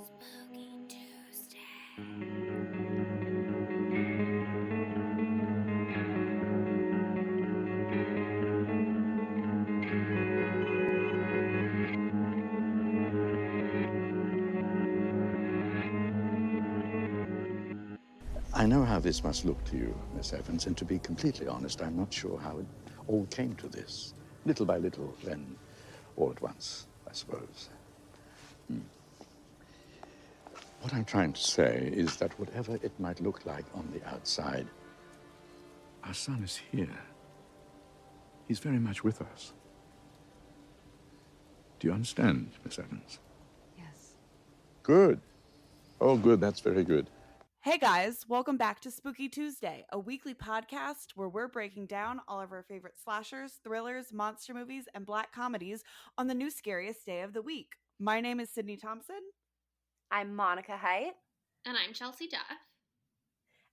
Spooky Tuesday. I know how this must look to you, Miss Evans, and to be completely honest, I'm not sure how it all came to this. Little by little, then all at once, I suppose. What I'm trying to say is that whatever it might look like on the outside, our son is here. He's very much with us. Do you understand, Miss Evans? Yes. Good. Oh, good. That's very good. Hey guys, welcome back to Spooky Tuesday, a weekly podcast where we're breaking down all of our favorite slashers, thrillers, monster movies, and black comedies on the new scariest day of the week. My name is Sydney Thompson. I'm Monica Height. And I'm Chelsea Duff.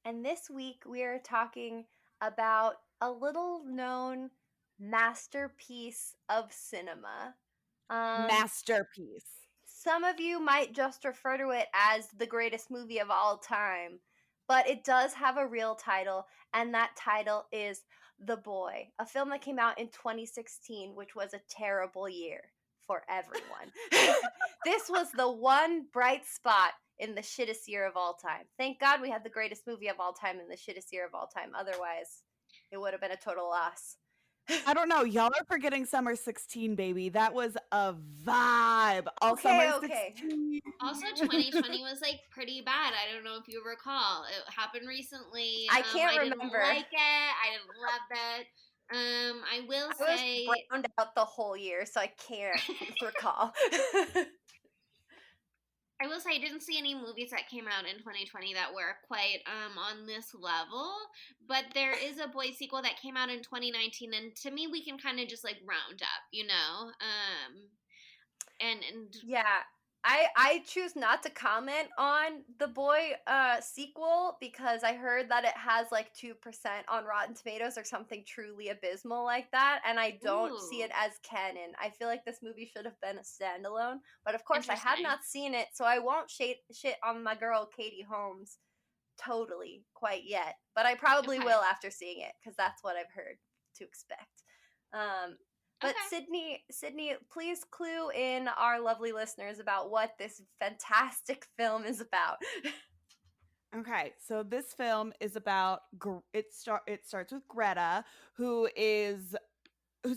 And this week we are talking about a little known masterpiece of cinema. Masterpiece. Some of you might just refer to it as the greatest movie of all time, but it does have a real title, and that title is The Boy, a film that came out in 2016, which was a terrible year for everyone. This was the one bright spot in the shittest year of all time. Thank God we had the greatest movie of all time in the shittest year of all time. Otherwise, it would have been a total loss. I don't know. Y'all are forgetting Summer 16, baby. That was a vibe. All Okay. 16. Also, 2020 was pretty bad. I don't know if you recall. It happened recently. I can't remember. Didn't like it. I didn't love it. I will say I was browned out the whole year, so I can't recall. I will say I didn't see any movies that came out in 2020 that were quite on this level, but there is a Boy sequel that came out in 2019, and to me we can kind of just round up, and yeah, I choose not to comment on the Boy sequel because I heard that it has 2% on Rotten Tomatoes or something truly abysmal like that, and I don't see it as canon. I feel like this movie should have been a standalone, but of course I had not seen it, so I won't shit on my girl Katie Holmes totally quite yet, but I probably will after seeing it because that's what I've heard to expect. But okay. Sydney, please clue in our lovely listeners about what this fantastic film is about. Okay, so this film is about it starts with Greta, who's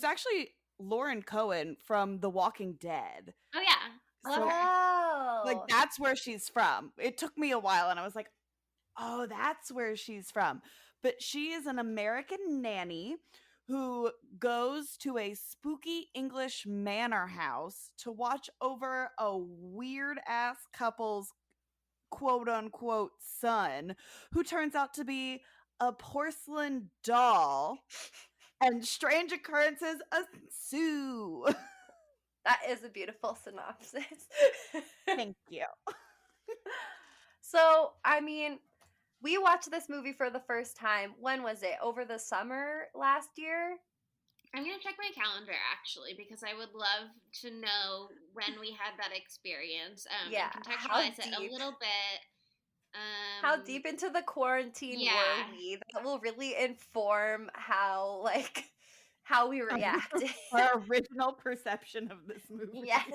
actually Lauren Cohen from The Walking Dead. Oh yeah. So, that's where she's from. It took me a while and I was like, "Oh, that's where she's from." But she is an American nanny who goes to a spooky English manor house to watch over a weird-ass couple's quote-unquote son, who turns out to be a porcelain doll, and strange occurrences ensue. That is a beautiful synopsis. Thank you. So, I mean, we watched this movie for the first time. When was it? Over the summer last year? I'm going to check my calendar, actually, because I would love to know when we had that experience. And contextualize it a little bit. How deep into the quarantine were we? That will really inform how we reacted. Our original perception of this movie. Yes.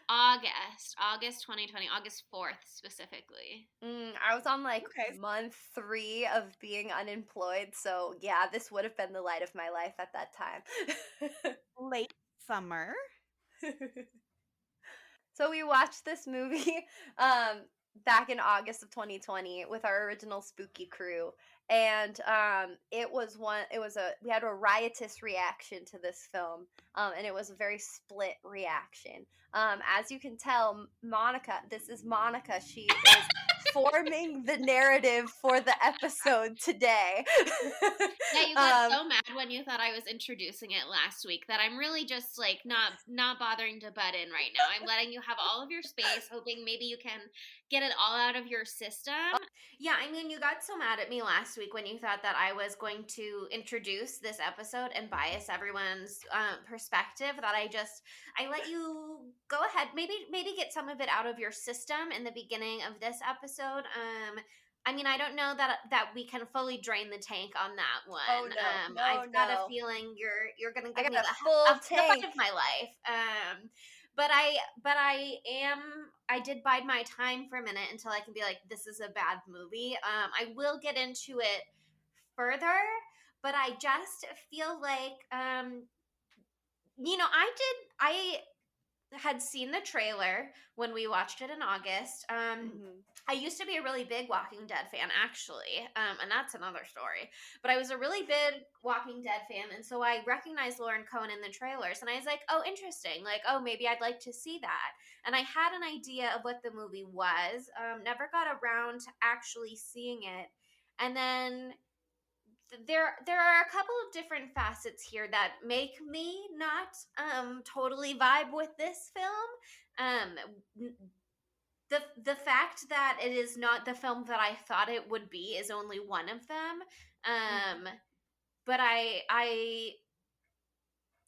August 2020, August 4th specifically. I was on month 3 of being unemployed, so yeah, this would have been the light of my life at that time. Late summer. So we watched this movie back in August of 2020 with our original spooky crew, and we had a riotous reaction to this film, and it was a very split reaction. As you can tell, this is Monica. She is forming the narrative for the episode today. Yeah, you got so mad when you thought I was introducing it last week that I'm really just like not bothering to butt in right now. I'm letting you have all of your space, hoping maybe you can get it all out of your system. Yeah, I mean, you got so mad at me last week when you thought that I was going to introduce this episode and bias everyone's perspective that I let you go ahead, maybe get some of it out of your system in the beginning of this episode. I mean, I don't know that we can fully drain the tank on that one. Oh no, I've got a feeling you're gonna give me the full tank of my life. But I did bide my time for a minute until I can be like, this is a bad movie. I will get into it further, but I just feel like I had seen the trailer when we watched it in August. I used to be a really big Walking Dead fan, actually, and that's another story. But I was a really big Walking Dead fan, and so I recognized Lauren Cohen in the trailers, and I was like, oh, interesting. Like, oh, maybe I'd like to see that. And I had an idea of what the movie was, never got around to actually seeing it. And then there are a couple of different facets here that make me not totally vibe with this film. The fact that it is not the film that I thought it would be is only one of them. But I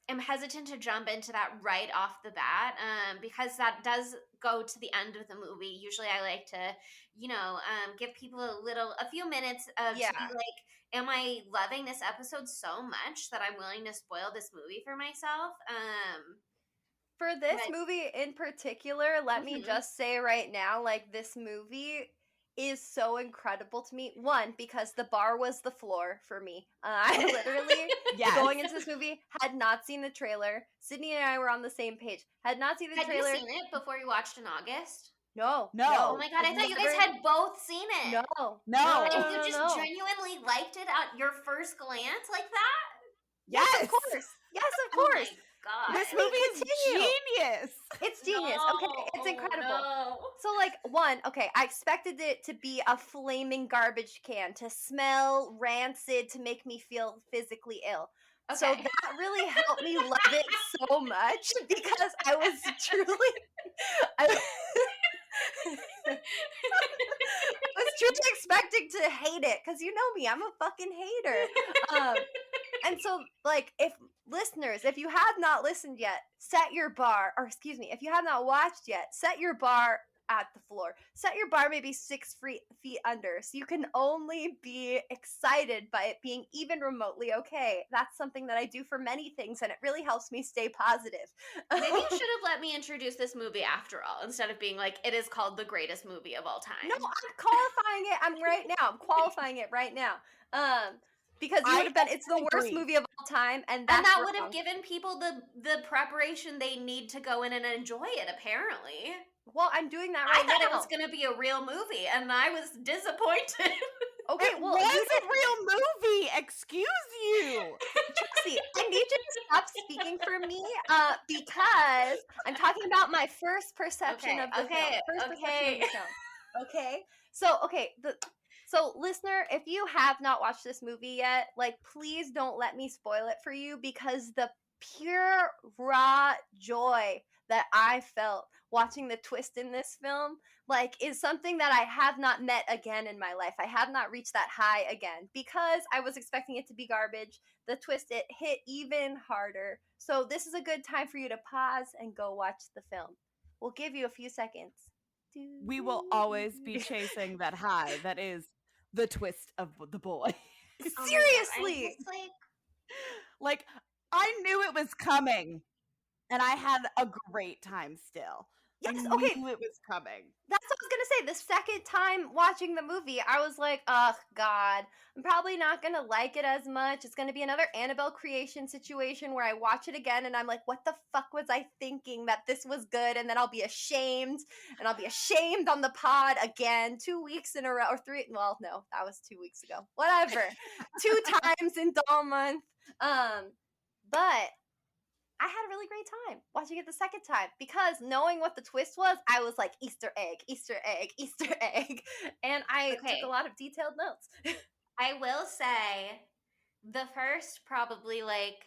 am hesitant to jump into that right off the bat because that does go to the end of the movie. Usually I like to, give people a few minutes to be like, am I loving this episode so much that I'm willing to spoil this movie for myself? For this movie in particular, let me just say right now, like, this movie is so incredible to me. One, because the bar was the floor for me. I literally, going into this movie, had not seen the trailer. Sydney and I were on the same page. Had not seen the trailer. Had you seen it before you watched in August? No. Oh my god, I thought you guys had both seen it. No. And you just genuinely liked it at your first glance like that? Yes, of course. Yes, of course. God. This movie is genius. It's genius. Okay, it's incredible. No. So, like, one, okay, I expected it to be a flaming garbage can, to smell rancid, to make me feel physically ill. Okay. So that really helped me love it so much because I was truly, I was truly expecting to hate it because you know me, I'm a fucking hater. And so, like, if you have not listened yet, if you have not watched yet, set your bar at the floor. Set your bar maybe 6 feet under, so you can only be excited by it being even remotely okay. That's something that I do for many things, and it really helps me stay positive. Maybe you should have let me introduce this movie after all, instead of being like, it is called the greatest movie of all time. No, I'm qualifying it right now. Because you would have been, it's the worst movie of all time, and that would have given people the preparation they need to go in and enjoy it, apparently. Well, I'm doing that right now. I thought it was going to be a real movie, and I was disappointed. Okay, well, it was a real movie. Excuse you. Trixie, I need you to stop speaking for me because I'm talking about my first perception of the film. Okay? So, listener, if you have not watched this movie yet, like, please don't let me spoil it for you because the pure, raw joy that I felt watching the twist in this film, like, is something that I have not met again in my life. I have not reached that high again because I was expecting it to be garbage. The twist, it hit even harder. So this is a good time for you to pause and go watch the film. We'll give you a few seconds. We will always be chasing that high that is the twist of the boy. Seriously! Like, I knew it was coming. And I had a great time still. Yes, I okay. knew it was coming. That's what I was going to say. The second time watching the movie, I was like, oh, God, I'm probably not going to like it as much. It's going to be another Annabelle creation situation where I watch it again and I'm like, what the fuck was I thinking that this was good? And then I'll be ashamed. And I'll be ashamed on the pod again 2 weeks in a row. Or 3. Well, no, that was 2 weeks ago. Whatever. 2 times in Doll Month. But I had a really great time watching it the second time because knowing what the twist was, I was like, Easter egg, Easter egg, Easter egg. And I took a lot of detailed notes. I will say the first probably like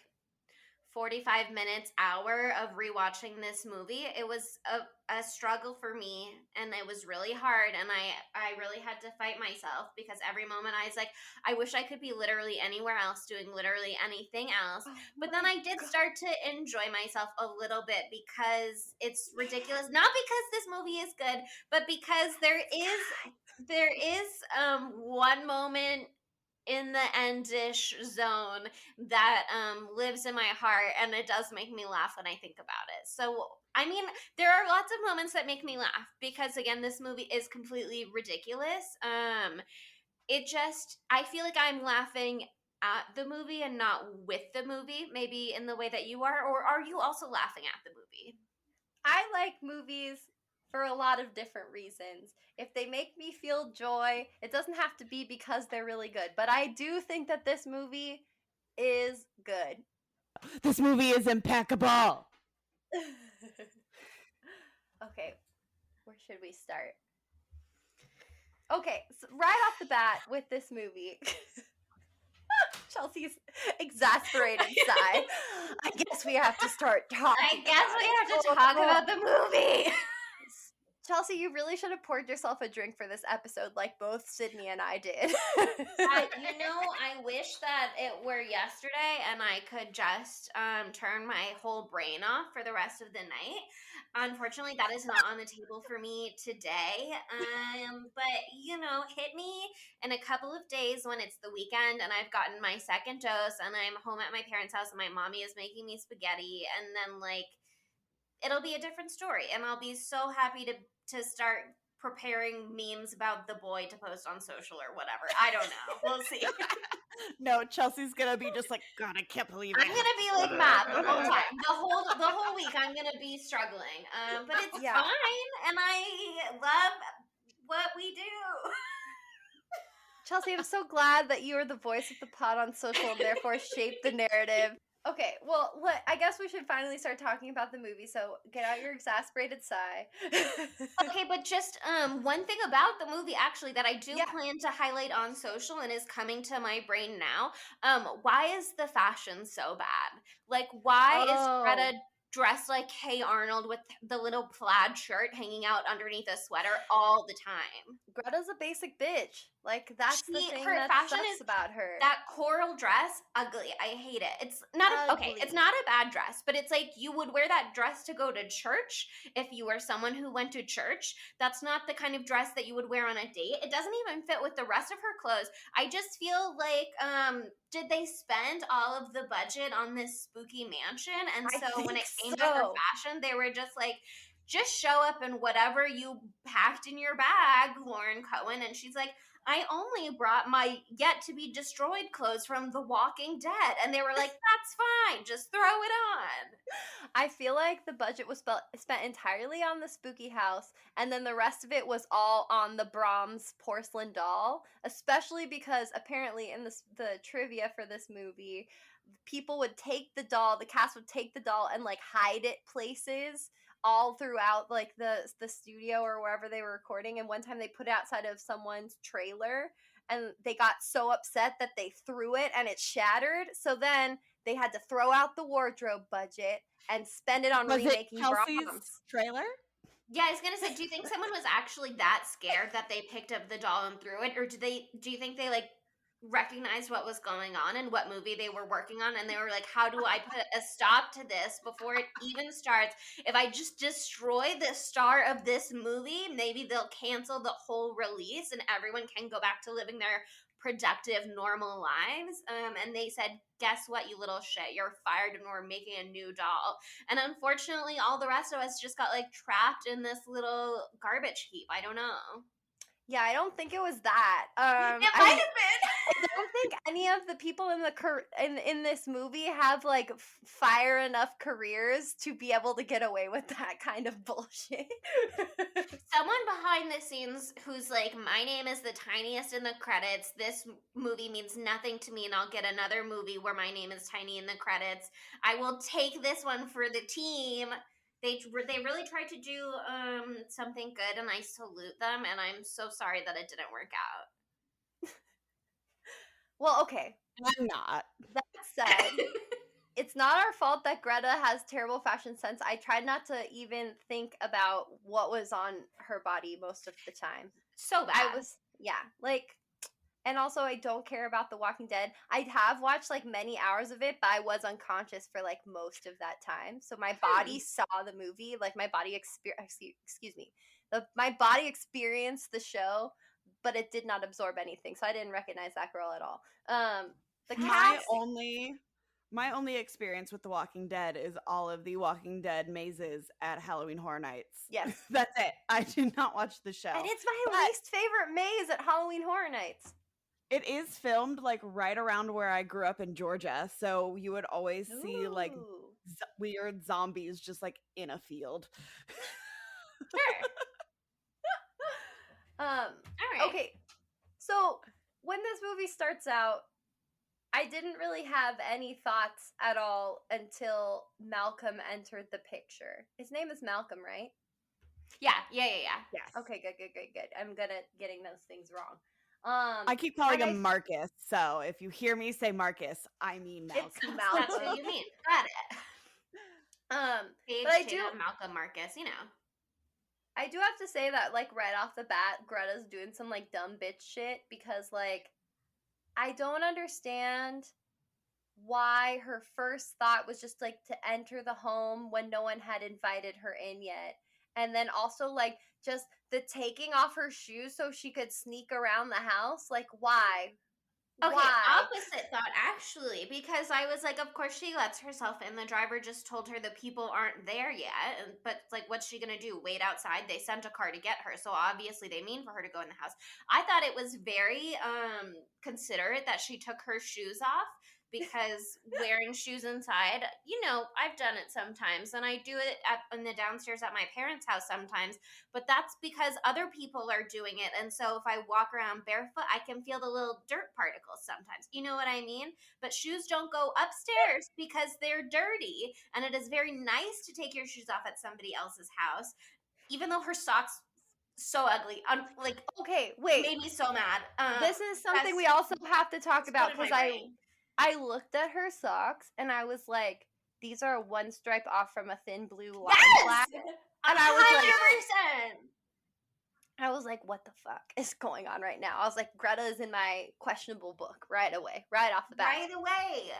45 minutes, hour of rewatching this movie, it was a struggle for me, and it was really hard, and I really had to fight myself because every moment I was like, I wish I could be literally anywhere else doing literally anything else. But then I did start to enjoy myself a little bit because it's ridiculous. Not because this movie is good, but because there is one moment in the endish zone that lives in my heart, and it does make me laugh when I think about it. So I mean, there are lots of moments that make me laugh because again, this movie is completely ridiculous. It just, I feel like I'm laughing at the movie and not with the movie, maybe in the way that you are, or are you also laughing at the movie? I like movies for a lot of different reasons. If they make me feel joy, it doesn't have to be because they're really good. But I do think that this movie is good. This movie is impeccable. Okay, where should we start? Okay, so right off the bat with this movie, Chelsea's exasperated sigh. I guess we have to start talking. About the movie. Chelsea, you really should have poured yourself a drink for this episode like both Sydney and I did. I wish that it were yesterday and I could just turn my whole brain off for the rest of the night. Unfortunately, that is not on the table for me today. But, hit me in a couple of days when it's the weekend and I've gotten my second dose and I'm home at my parents' house and my mommy is making me spaghetti, and then, it'll be a different story, and I'll be so happy to start preparing memes about the boy to post on social or whatever. I don't know. We'll see. No, Chelsea's gonna be just like, God, I can't believe it. I'm gonna be like Matt the whole time. The whole week I'm gonna be struggling. But it's fine, and I love what we do. Chelsea, I'm so glad that you are the voice of the pod on social and therefore shape the narrative. Okay, well, I guess we should finally start talking about the movie, so get out your exasperated sigh. Okay, but just one thing about the movie, actually, that I do plan to highlight on social and is coming to my brain now. Why is the fashion so bad? Like, why is Greta dressed like Hey Arnold with the little plaid shirt hanging out underneath a sweater all the time? Greta's a basic bitch. Like, that's the thing that sucks about her. That coral dress, ugly. I hate it. It's not it's not a bad dress, but it's like you would wear that dress to go to church if you were someone who went to church. That's not the kind of dress that you would wear on a date. It doesn't even fit with the rest of her clothes. I just feel like, did they spend all of the budget on this spooky mansion? And so when it came to her fashion, they were just like, just show up in whatever you packed in your bag, Lauren Cohen. And she's like, I only brought my yet-to-be-destroyed clothes from The Walking Dead. And they were like, that's fine. Just throw it on. I feel like the budget was spent entirely on the spooky house, and then the rest of it was all on the Brahms porcelain doll, especially because apparently in the trivia for this movie, people would take the doll, the cast would take the doll and, hide it places all throughout the studio or wherever they were recording. And one time they put it outside of someone's trailer and they got so upset that they threw it and it shattered. So then they had to throw out the wardrobe budget and spend it on remaking Brahms trailer. Yeah, I was gonna say, do you think someone was actually that scared that they picked up the doll and threw it, or do you think they recognized what was going on and what movie they were working on, and they were like, how do I put a stop to this before it even starts? If I just destroy the star of this movie, maybe they'll cancel the whole release and everyone can go back to living their productive, normal lives. And they said, guess what, you little shit, you're fired and we're making a new doll. And unfortunately, all the rest of us just got trapped in this little garbage heap. I don't know. Yeah, I don't think it was that. It might have been. I don't think any of the people in this movie have fire enough careers to be able to get away with that kind of bullshit. Someone behind the scenes who's like, my name is the tiniest in the credits. This movie means nothing to me, and I'll get another movie where my name is tiny in the credits. I will take this one for the team. They really tried to do something good, and I salute them. And I'm so sorry that it didn't work out. Well, okay. I'm not. That said, it's not our fault that Greta has terrible fashion sense. I tried not to even think about what was on her body most of the time. So bad. And also I don't care about The Walking Dead. I have watched like many hours of it, but I was unconscious for like most of that time. So my body saw the movie, like my body my body experienced the show, but it did not absorb anything. So I didn't recognize that girl at all. The cast, my only experience with The Walking Dead is all of the Walking Dead mazes at Halloween Horror Nights. Yes. That's it. I did not watch the show. And it's my least favorite maze at Halloween Horror Nights. It is filmed like right around where I grew up in Georgia, so you would always see like weird zombies just like in a field. Sure. All right. Okay. So when this movie starts out, I didn't really have any thoughts at all until Malcolm entered the picture. His name is Malcolm, right? Yeah. Yes. Okay, good. I'm getting those things wrong. I keep calling him Marcus, so if you hear me say Marcus, I mean Malcolm. It's Malcolm. That's what you mean. Got it. But I do Malcolm Marcus, you know. I do have to say that, like, right off the bat, Greta's doing some, like, dumb bitch shit because, like, I don't understand why her first thought was just, like, to enter the home when no one had invited her in yet. And then also, like, just the taking off her shoes so she could sneak around the house. Like, why? Okay, Why? opposite thought, actually, because I was like, of course she lets herself in. The driver just told her the people aren't there yet. But, like, what's she going to do? Wait outside? They sent a car to get her. So, obviously, they mean for her to go in the house. I thought it was very considerate that she took her shoes off. Because wearing shoes inside, you know, I've done it sometimes, and I do it in the downstairs at my parents' house sometimes, but that's because other people are doing it, and so if I walk around barefoot, I can feel the little dirt particles sometimes. You know what I mean? But shoes don't go upstairs because they're dirty, and it is very nice to take your shoes off at somebody else's house, even though her socks so ugly. Okay, wait. Made me so mad. This is something we also have to talk about because I looked at her socks and I was like, these are one stripe off from a thin blue line. Yes! And 100%. I was like, what the fuck is going on right now? I was like, Greta is in my questionable book right away, right off the bat. Right away.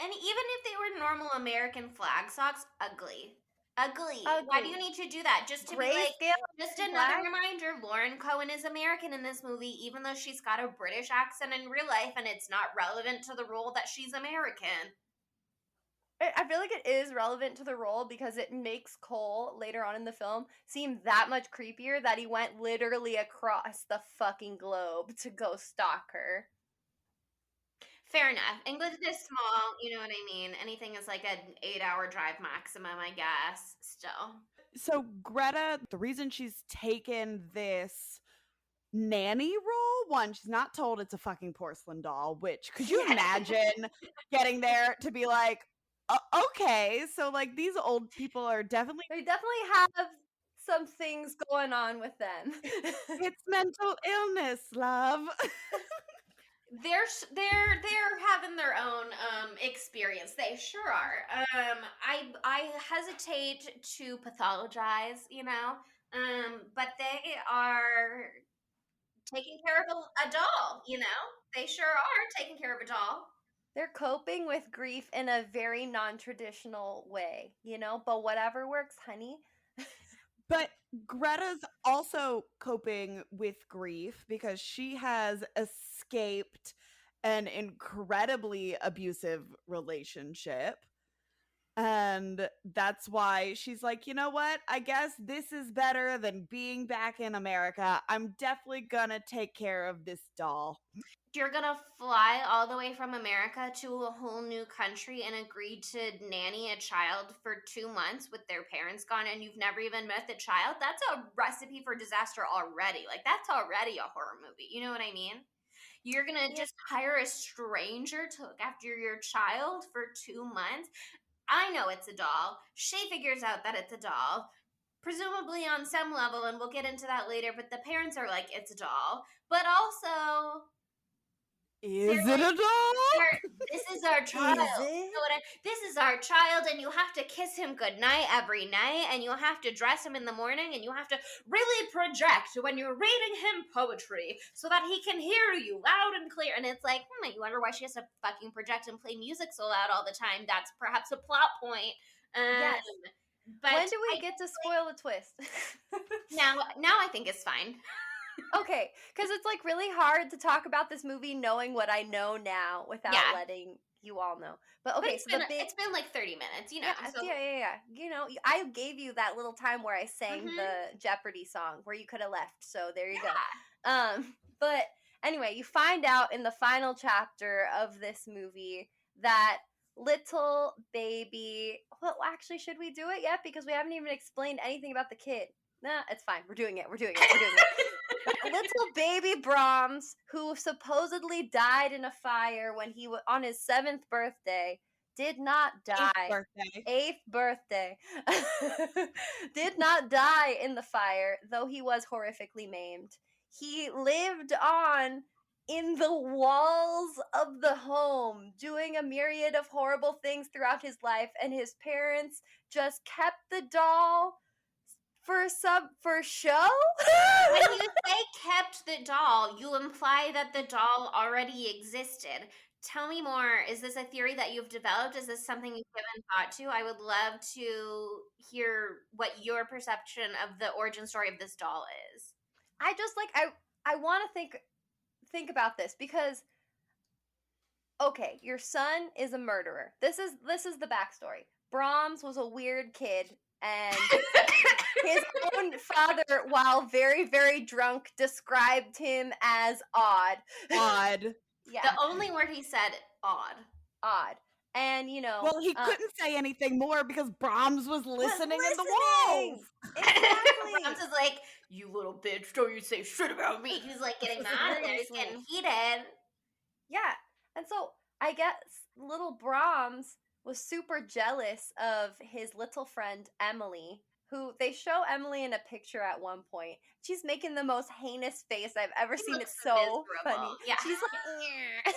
And even if they were normal American flag socks, ugly. Why do you need to do that? Just to be like, just another reminder, Lauren Cohen is American in this movie, even though she's got a British accent in real life, and it's not relevant to the role that she's American. I feel like it is relevant to the role because it makes Cole, later on in the film, seem that much creepier that he went literally across the fucking globe to go stalk her. Fair enough. England is small, you know what I mean? Anything is like an 8-hour drive maximum, I guess, still. So Greta, the reason she's taken this nanny role, one, she's not told it's a fucking porcelain doll, which, could you imagine getting there to be like, okay, so like these old people are They definitely have some things going on with them. It's mental illness, love. They're having their own experience. They sure are. I hesitate to pathologize, you know, but they are taking care of a doll, you know. They sure are taking care of a doll. They're coping with grief in a very non-traditional way, you know, but whatever works, honey. But Greta's also coping with grief because she has escaped an incredibly abusive relationship. And that's why she's like, you know what? I guess this is better than being back in America. I'm definitely gonna take care of this doll. you're gonna fly all the way from America to a whole new country and agree to nanny a child for 2 months with their parents gone and you've never even met the child, that's a recipe for disaster already. Like, that's already a horror movie. You know what I mean? You're gonna just hire a stranger to look after your child for 2 months. I know it's a doll. Shay figures out that it's a doll, presumably on some level, and we'll get into that later, but the parents are like, it's a doll. But also, Is it a doll? this is our child. Is it? This is our child, and you have to kiss him goodnight every night, and you have to dress him in the morning, and you have to really project when you're reading him poetry so that he can hear you loud and clear. And it's like, you wonder why she has to fucking project and play music so loud all the time. That's perhaps a plot point. Yes. But when do we get to spoil the twist? now I think it's fine. Okay, because it's like really hard to talk about this movie knowing what I know now without letting you all know. But okay, it's been like 30 minutes, you know. Yeah. You know, I gave you that little time where I sang the Jeopardy song where you could have left. So there you go. But anyway, you find out in the final chapter of this movie that little baby. Well, actually, should we do it yet? Because we haven't even explained anything about the kid. Nah, it's fine. We're doing it. Little baby Brahms, who supposedly died in a fire when he was on his 7th birthday, did not die. 8th birthday. Did not die in the fire, though he was horrifically maimed. He lived on in the walls of the home, doing a myriad of horrible things throughout his life, and his parents just kept the doll for show? When you say kept the doll, you imply that the doll already existed. Tell me more. Is this a theory that you've developed? Is this something you've given thought to? I would love to hear what your perception of the origin story of this doll is. I just I want to think about this because okay, your son is a murderer. This is the backstory. Brahms was a weird kid and his own father, while very, very drunk, described him as odd. Odd. Yeah. The only word he said, odd. Odd. And, you know... Well, he couldn't say anything more because Brahms was listening in the walls. Exactly. Brahms is like, you little bitch, don't you say shit about me. He's like getting mad and he's getting heated. Yeah. And so, I guess little Brahms was super jealous of his little friend, Emily, who they show Emily in a picture at one point. She's making the most heinous face I've ever seen. It's so miserable. funny. Yeah. She's like,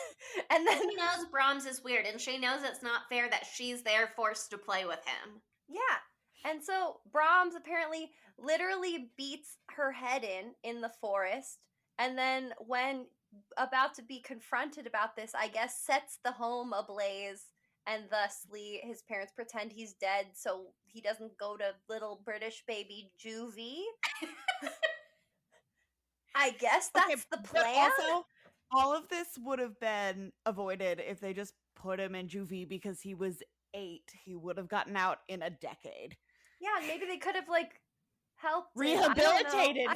and then she knows Brahms is weird, and she knows it's not fair that she's there forced to play with him. Yeah. And so Brahms apparently literally beats her head in the forest, and then when about to be confronted about this, I guess sets the home ablaze. And thusly, his parents pretend he's dead so he doesn't go to little British baby juvie. I guess that's the plan. Also, all of this would have been avoided if they just put him in juvie because he was 8. He would have gotten out in a decade. Yeah, maybe they could have, helped rehabilitated. I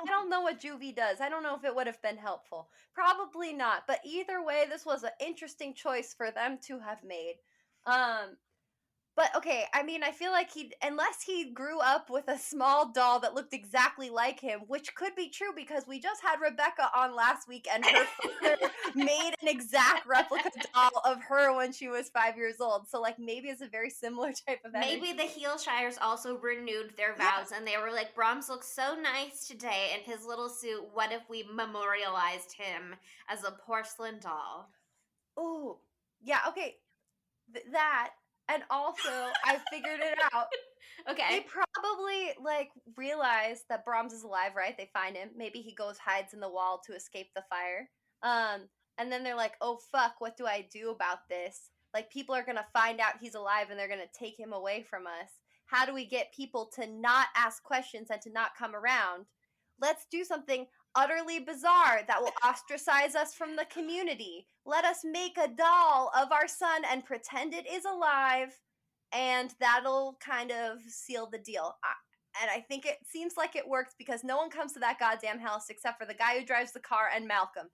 don't know what juvie does. I don't know if it would have been helpful. Probably not. But either way, this was an interesting choice for them to have made. But okay, I mean, I feel like unless he grew up with a small doll that looked exactly like him, which could be true because we just had Rebecca on last week and her father made an exact replica doll of her when she was 5 years old. So, maybe it's a very similar type of energy. Maybe the Heelshires also renewed their vows and they were like, Brahms looks so nice today in his little suit. What if we memorialized him as a porcelain doll? Ooh, yeah, okay. That... And also, I figured it out. Okay. They probably, realize that Brahms is alive, right? They find him. Maybe he hides in the wall to escape the fire. And then they're like, oh, fuck, what do I do about this? People are going to find out he's alive and they're going to take him away from us. How do we get people to not ask questions and to not come around? Let's do something utterly bizarre that will ostracize us from the community. Let us make a doll of our son and pretend it is alive, and that'll kind of seal the deal. And I think it seems like it works because no one comes to that goddamn house except for the guy who drives the car and Malcolm.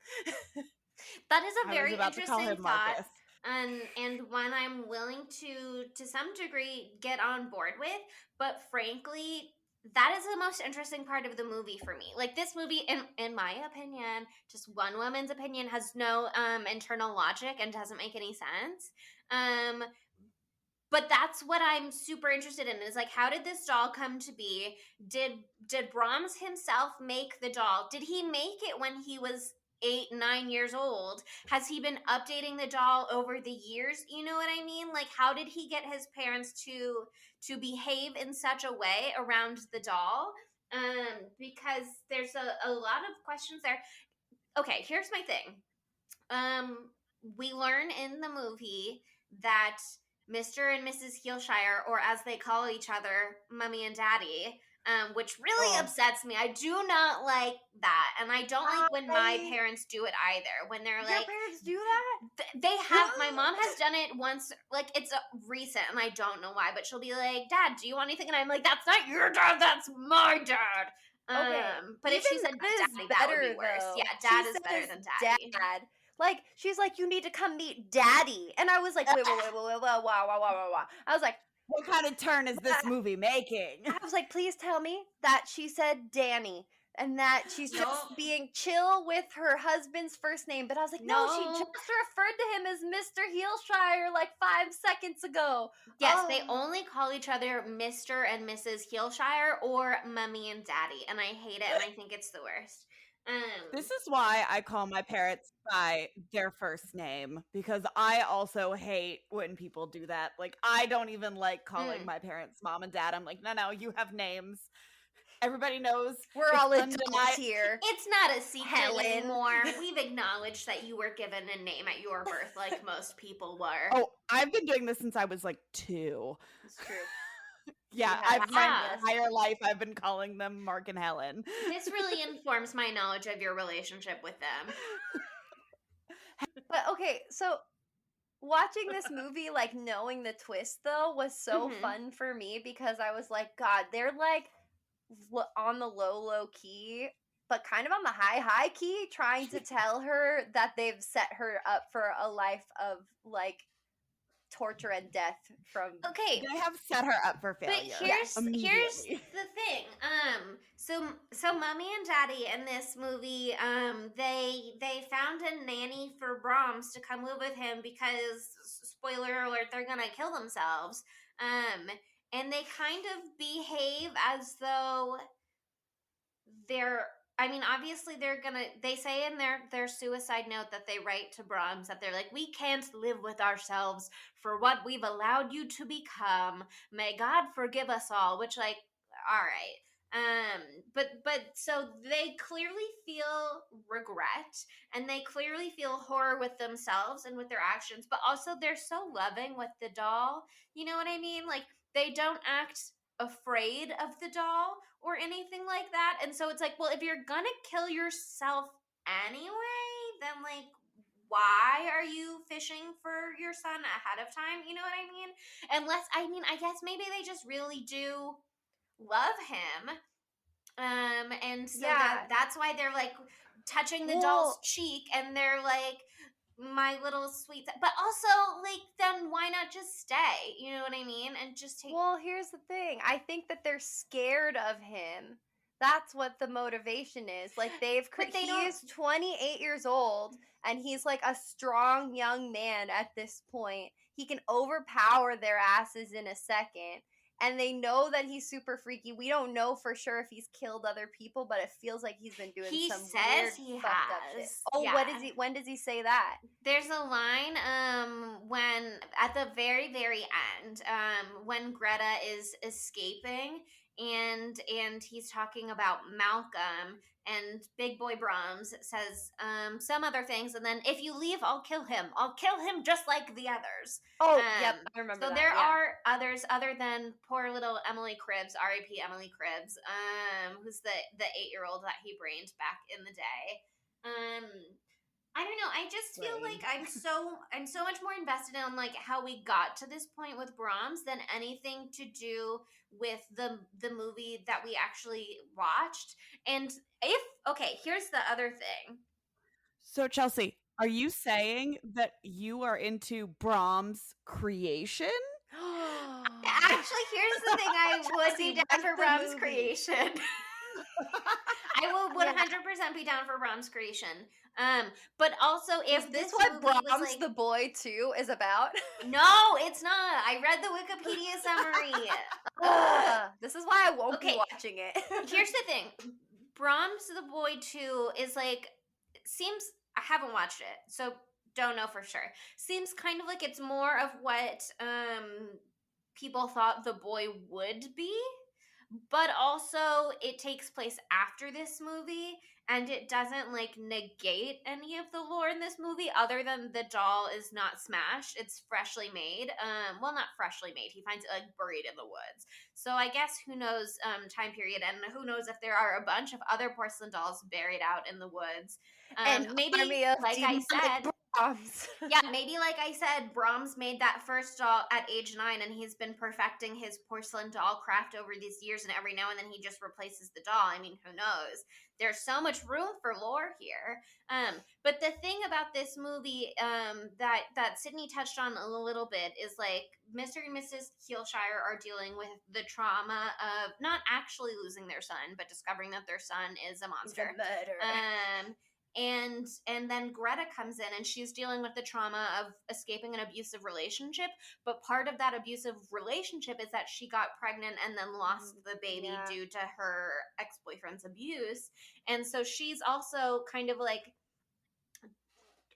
That is a I was very about to call interesting him thought, Marcus. and one I'm willing to some degree get on board with. But frankly, that is the most interesting part of the movie for me. Like, this movie, in my opinion, just one woman's opinion, has no internal logic and doesn't make any sense. Um, but that's what I'm super interested in, is like, how did this doll come to be? Did Brahms himself make the doll? Did he make it when he was 8, 9 years old? Has he been updating the doll over the years? You know what I mean? Like, how did he get his parents to behave in such a way around the doll? Because there's a lot of questions there. Okay, here's my thing. um we learn in the movie that Mr. and Mrs. Heelshire, or as they call each other, Mummy and Daddy, which really upsets me. I do not like that, and I don't like when my parents do it either. When they're Your like, parents do that? they have. My mom has done it once. Like, it's recent, and I don't know why. But she'll be like, "Dad, do you want anything?" And I'm like, "That's not your dad. That's my dad." Okay. But if she said daddy, that would be worse. Though. Yeah, dad is better than daddy. Dad. Like, she's like, you need to come meet daddy. And I was like, wait, wow. I was like, What kind of turn is this movie making? I was like, please tell me that she said Danny and that she's just being chill with her husband's first name. But I was like, no, she just referred to him as Mr. Heelshire like 5 seconds ago. Yes, they only call each other Mr. and Mrs. Heelshire or Mummy and Daddy, and I hate it, and I think it's the worst. This is why I call my parents by their first name, because I also hate when people do that. Like, I don't even like calling my parents mom and dad. I'm like, no, you have names. Everybody knows. We're all adults here. It's not a secret anymore. We've acknowledged that you were given a name at your birth, like most people were. Oh, I've been doing this since I was like 2. It's true. Yeah, my entire life I've been calling them Mark and Helen. This really informs my knowledge of your relationship with them. But okay, so watching this movie, like, knowing the twist though, was so fun for me, because I was like, God, they're like on the low key, but kind of on the high key, trying to tell her that they've set her up for a life of like torture and death from. Okay, they have set her up for failure. But here's the thing. So Mummy and Daddy in this movie, they found a nanny for Brahms to come live with him because, spoiler alert, they're gonna kill themselves. And they kind of behave as though they're, I mean, obviously they say in their suicide note that they write to Brahms that they're like, we can't live with ourselves for what we've allowed you to become. May God forgive us all, which, like, all right. But so they clearly feel regret, and they clearly feel horror with themselves and with their actions, but also they're so loving with the doll. You know what I mean? Like, they don't act afraid of the doll or anything like that. And so it's like, well, if you're gonna kill yourself anyway, then, like, why are you fishing for your son ahead of time? You know what I mean? Unless, I mean, I guess maybe they just really do love him. And so that's why they're like touching the doll's cheek, and they're like, my little sweet, but also, like, then why not just stay? You know what I mean? And just take. Well, here's the thing. I think that they're scared of him. That's what the motivation is. Like, he is 28 years old, and he's like a strong young man at this point. He can overpower their asses in a second. And they know that he's super freaky. We don't know for sure if he's killed other people, but it feels like he's been doing some weird, he fucked up shit. Oh, yeah. When does he say that? There's a line when at the very, very end, when Greta is escaping, and he's talking about Malcolm, and Big Boy Brahms says some other things, and then, if you leave, I'll kill him. I'll kill him just like the others. Oh, yep, I remember. So there are others other than poor little Emily Cribbs, R.I.P. Emily Cribbs, who's the 8-year-old that he brained back in the day. I don't know. I just feel like I'm so much more invested in, like, how we got to this point with Brahms than anything to do with the movie that we actually watched. And here's the other thing. So, Chelsea, Are you saying that you are into Brahms' creation? Actually, here's the thing: I would be Jesse, down write for the Brahms' movie. creation. I will Yeah. 100% be down for Brahms' creation. But also, Is if this this what movie was Brahms like, the Boy 2 is about? no, it's not. I read the Wikipedia summary. This is why I won't be Okay, watching it. here's the thing: Brahms the Boy 2 is like, seems, I haven't watched it, so don't know for sure. Seems kind of like it's more of what people thought the boy would be, but also it takes place after this movie, and it doesn't like negate any of the lore in this movie other than the doll is not smashed. It's freshly made. Well, not freshly made. He finds it like buried in the woods. So I guess who knows time period, and who knows if there are a bunch of other porcelain dolls buried out in the woods. An Maybe, army of like I demonic said, Brahms. yeah, maybe like I said, Brahms made that first doll at age 9, and he's been perfecting his porcelain doll craft over these years, and every now and then he just replaces the doll. I mean, who knows? There's so much room for lore here. But the thing about this movie that Sydney touched on a little bit is like Mr. and Mrs. Heelshire are dealing with the trauma of not actually losing their son, but discovering that their son is a monster. The murderer. And then Greta comes in, and she's dealing with the trauma of escaping an abusive relationship, but part of that abusive relationship is that she got pregnant and then lost the baby due to her ex-boyfriend's abuse. And so she's also kind of like,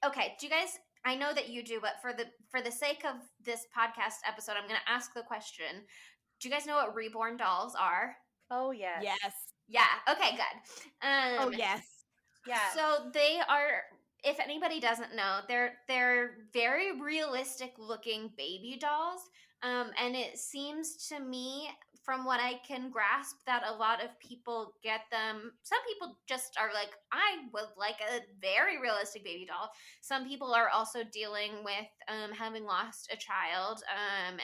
okay, do you guys, I know that you do, but for the sake of this podcast episode, I'm going to ask the question. Do you guys know what reborn dolls are? Oh, yes. Yes. Yeah, okay, good. Oh, yes. Yeah. So they are, if anybody doesn't know, they're very realistic looking baby dolls. And it seems to me, from what I can grasp, that a lot of people get them. Some people just are like, I would like a very realistic baby doll. Some people are also dealing with having lost a child,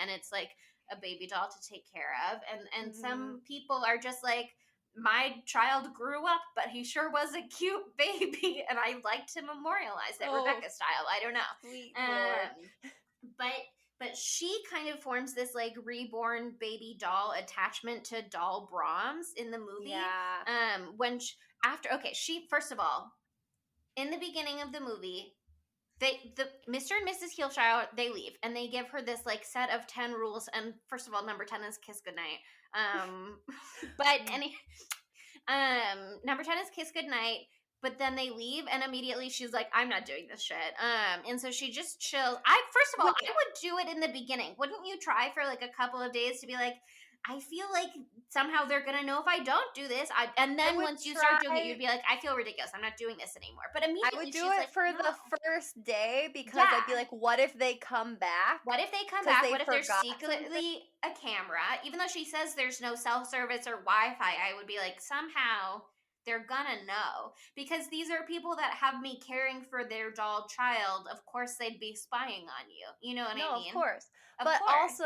and it's like a baby doll to take care of. And some people are just like, my child grew up, but he sure was a cute baby, and I like to memorialize it, Rebecca style. I don't know. Sweet Lord. But she kind of forms this like reborn baby doll attachment to doll Brahms in the movie. Yeah. She first of all, in the beginning of the movie, the Mr. and Mrs. Heelshire, they leave, and they give her this like set of 10 rules, and first of all, number 10 is kiss goodnight. Number 10 is kiss goodnight, but then they leave, and immediately she's like, I'm not doing this shit. And so she just chills. First of all, I would do it in the beginning. Wouldn't you try for like a couple of days to be like, I feel like somehow they're gonna know if I don't do this. And then once you start doing it, you'd be like, I feel ridiculous. I'm not doing this anymore. But immediately I would do she's it like, for no. the first day because I'd be like, what if they come back? What if they come 'Cause back? they What if there's forgot secretly a camera? Even though she says there's no cell service or Wi-Fi, I would be like, somehow they're gonna know. Because these are people that have me caring for their doll child. Of course they'd be spying on you. You know what I mean? Of course. Of But course.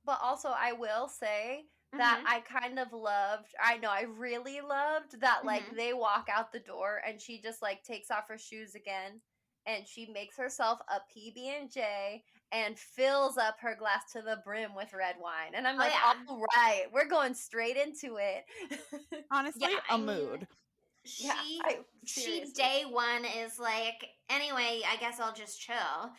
also I will say that I kind of loved, I really loved that like they walk out the door and she just like takes off her shoes again and she makes herself a PB&J and fills up her glass to the brim with red wine. And I'm like, all right, we're going straight into it. Honestly, a mood. She day one is like, anyway, I guess I'll just chill.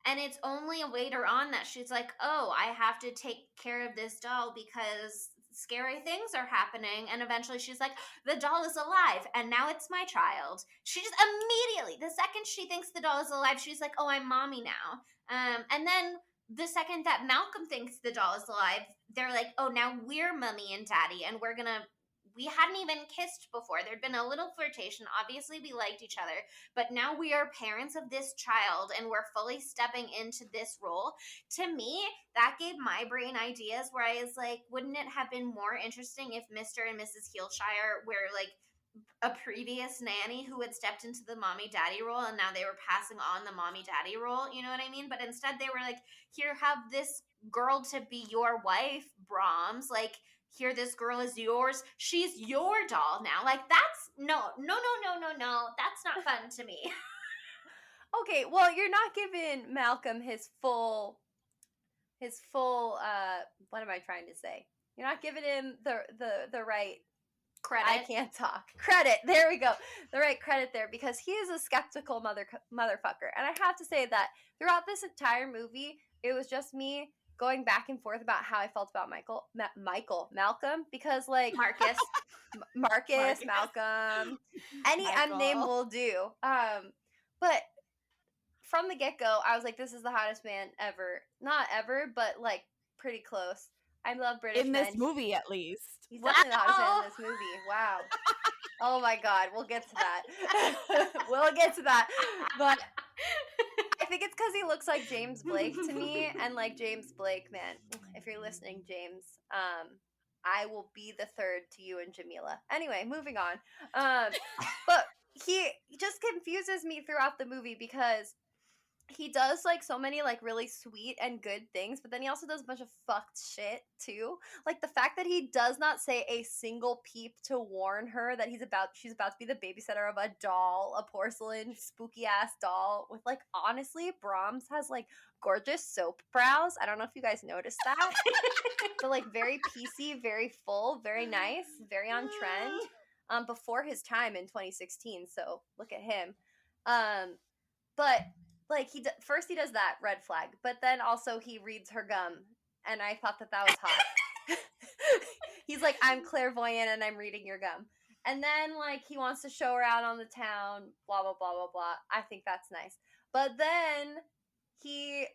And it's only later on that she's like, oh, I have to take care of this doll because scary things are happening. And eventually she's like, the doll is alive and now it's my child. She just immediately, the second she thinks the doll is alive, she's like, oh, I'm mommy now. And then the second that Malcolm thinks the doll is alive, they're like, oh, now we're mommy and daddy, and we hadn't even kissed before. There'd been a little flirtation. Obviously, we liked each other, but now we are parents of this child and we're fully stepping into this role. To me, that gave my brain ideas where I was like, wouldn't it have been more interesting if Mr. and Mrs. Heelshire were like a previous nanny who had stepped into the mommy daddy role and now they were passing on the mommy daddy role? You know what I mean? But instead they were like, here, have this girl to be your wife, Brahms. Like, here, this girl is yours. She's your doll now. Like, that's no. That's not fun to me. Okay, well, you're not giving Malcolm his full what am I trying to say? You're not giving him the right Credit. I can't talk. Credit. There we go. The right credit there, because he is a skeptical motherfucker. And I have to say that throughout this entire movie, it was just me going back and forth about how I felt about Malcolm, because like Marcus. Marcus, Malcolm, any M name will do. But from the get-go, I was like, this is the hottest man ever. Not ever, but like pretty close. I love British in men. this movie, at least. He's definitely the hottest man in this movie. Wow. Oh my god, we'll get to that. We'll get to that. But I think it's because he looks like James Blake to me, and like James Blake, man, if you're listening, James, I will be the third to you and Jamila. Anyway, moving on. But he just confuses me throughout the movie because he does like so many like really sweet and good things, but then he also does a bunch of fucked shit too. Like the fact that he does not say a single peep to warn her that she's about to be the babysitter of a doll, a porcelain spooky ass doll with like, honestly, Brahms has like gorgeous soap brows. I don't know if you guys noticed that. But like very PC, very full, very nice, very on trend. Before his time in 2016, so look at him. But like first he does that, red flag, but then also he reads her gum, and I thought that was hot. He's like, I'm clairvoyant and I'm reading your gum. And then like he wants to show her out on the town, blah blah blah blah blah. I think that's nice. But then he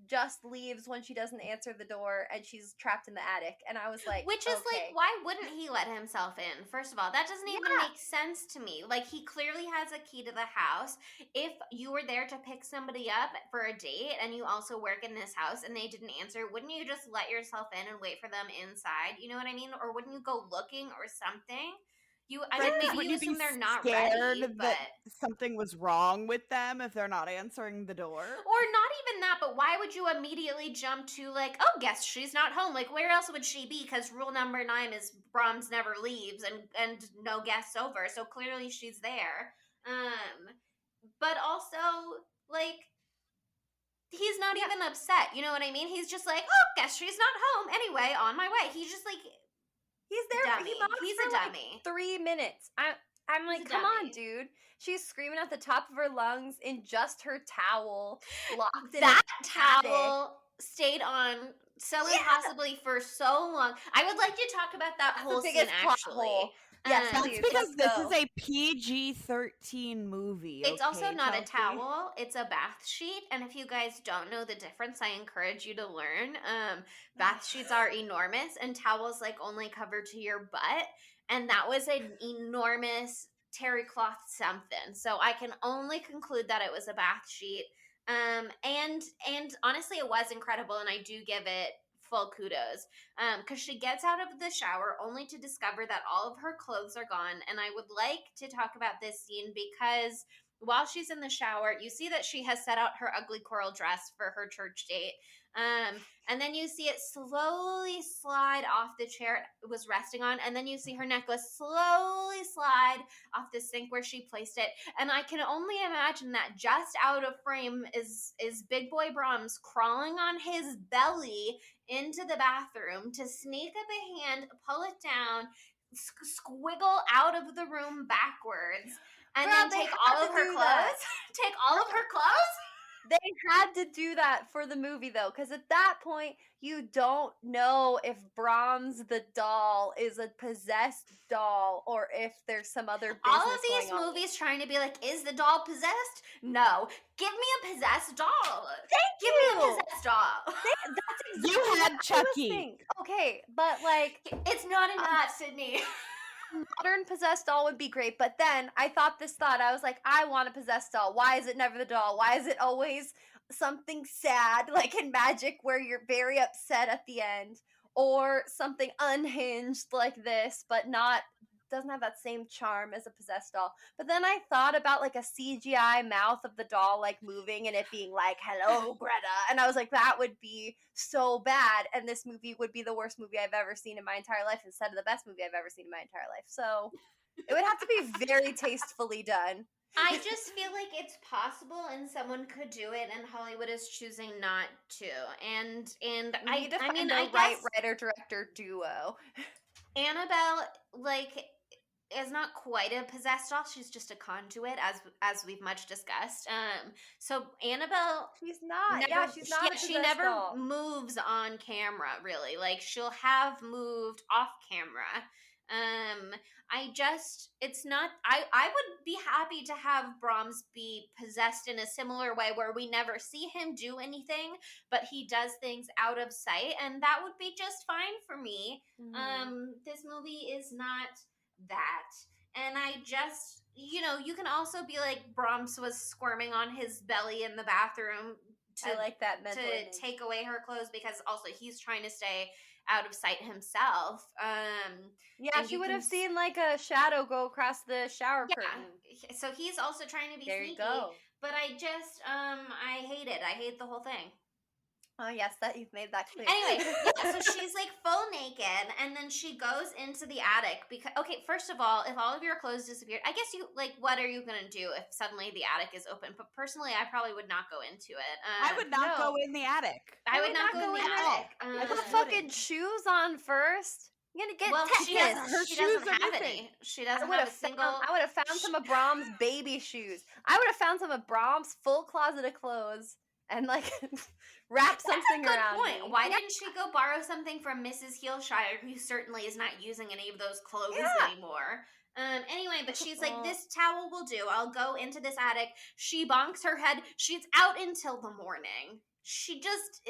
just leaves when she doesn't answer the door and she's trapped in the attic, and I was like, which is like, why wouldn't he let himself in? First of all, that doesn't even make sense to me. Like, he clearly has a key to the house. If you were there to pick somebody up for a date and you also work in this house and they didn't answer, wouldn't you just let yourself in and wait for them inside? You know what I mean? Or wouldn't you go looking or something? Maybe you assume they're not ready, but that something was wrong with them if they're not answering the door. Or not even that, but why would you immediately jump to like, oh, guess she's not home? Like, where else would she be? Because rule number 9 is Brahms never leaves and no guests over. So clearly she's there. But also, like, he's not even upset. You know what I mean? He's just like, oh, guess she's not home. Anyway, on my way. He's just like, he's there. He's a dummy. Like 3 minutes. I'm like, come on, dude. She's screaming at the top of her lungs in just her towel, locked in that towel stayed on so impossibly for so long. I would like to talk about that whole scene, actually. Yes, that's because this is a PG-13 movie. It's also not a towel, it's a bath sheet. And if you guys don't know the difference, I encourage you to learn. Bath sheets are enormous and towels like only cover to your butt. And that was an enormous terry cloth something. So I can only conclude that it was a bath sheet. And honestly, it was incredible, and I do give it full kudos, because she gets out of the shower only to discover that all of her clothes are gone. And I would like to talk about this scene because while she's in the shower, you see that she has set out her ugly coral dress for her church date. And then you see it slowly slide off the chair it was resting on, and then you see her necklace slowly slide off the sink where she placed it. And I can only imagine that just out of frame is Big Boy Brahms crawling on his belly into the bathroom to sneak up a hand, pull it down, squiggle out of the room backwards, and then take all of her clothes. Take all of her clothes? They had to do that for the movie, though, because at that point, you don't know if Brahms the doll is a possessed doll or if there's some other business all of these movies trying to be like, is the doll possessed? No. Give me a possessed doll. Give me a possessed doll. That's exactly you had Chucky. Okay, but like... It's not enough, Sydney. Modern possessed doll would be great, but then I thought this thought. I was like, I want a possessed doll. Why is it never the doll? Why is it always something sad, like in Magic, where you're very upset at the end, or something unhinged like this, but doesn't have that same charm as a possessed doll? But then I thought about like a CGI mouth of the doll like moving and it being like, hello, Greta. And I was like, that would be so bad. And this movie would be the worst movie I've ever seen in my entire life instead of the best movie I've ever seen in my entire life. So it would have to be very tastefully done. I just feel like it's possible and someone could do it and Hollywood is choosing not to. And We need to I find mean, the I right guess writer-director duo. Annabelle, like, is not quite a possessed doll. She's just a conduit, as we've much discussed. So Annabelle She's not. never, Yeah, she's not a she possessed never doll. moves on camera, really. Like, she'll have moved off camera. It's not. I would be happy to have Brahms be possessed in a similar way, where we never see him do anything, but he does things out of sight, and that would be just fine for me. This movie is not that. And I just, you can also be like, Brahms was squirming on his belly in the bathroom I like that mental image. take away her clothes, because also he's trying to stay out of sight himself. Yeah, and she you would can have seen like a shadow go across the shower Yeah, curtain. so he's also trying to be There sneaky. you go. But I just, I hate it. I hate the whole thing. Oh yes, that you've made that clear. Anyway, yeah, so she's like full naked, and then she goes into the attic because, okay, first of all, if all of your clothes disappeared, I guess what are you gonna do if suddenly the attic is open? But personally, I probably would not go into it. I would not go in the attic. I would not go in the attic. Put fucking shoes on first. You're gonna get tetanus. She doesn't have any. She doesn't have a single. I would have found some of Brahms' baby shoes. I would have found some of Brahms' full closet of clothes and like wrap something around me. Why didn't she go borrow something from Mrs. Heelshire, who certainly is not using any of those clothes anymore? Anyway, but she's like, this towel will do. I'll go into this attic. She bonks her head. She's out until the morning. She just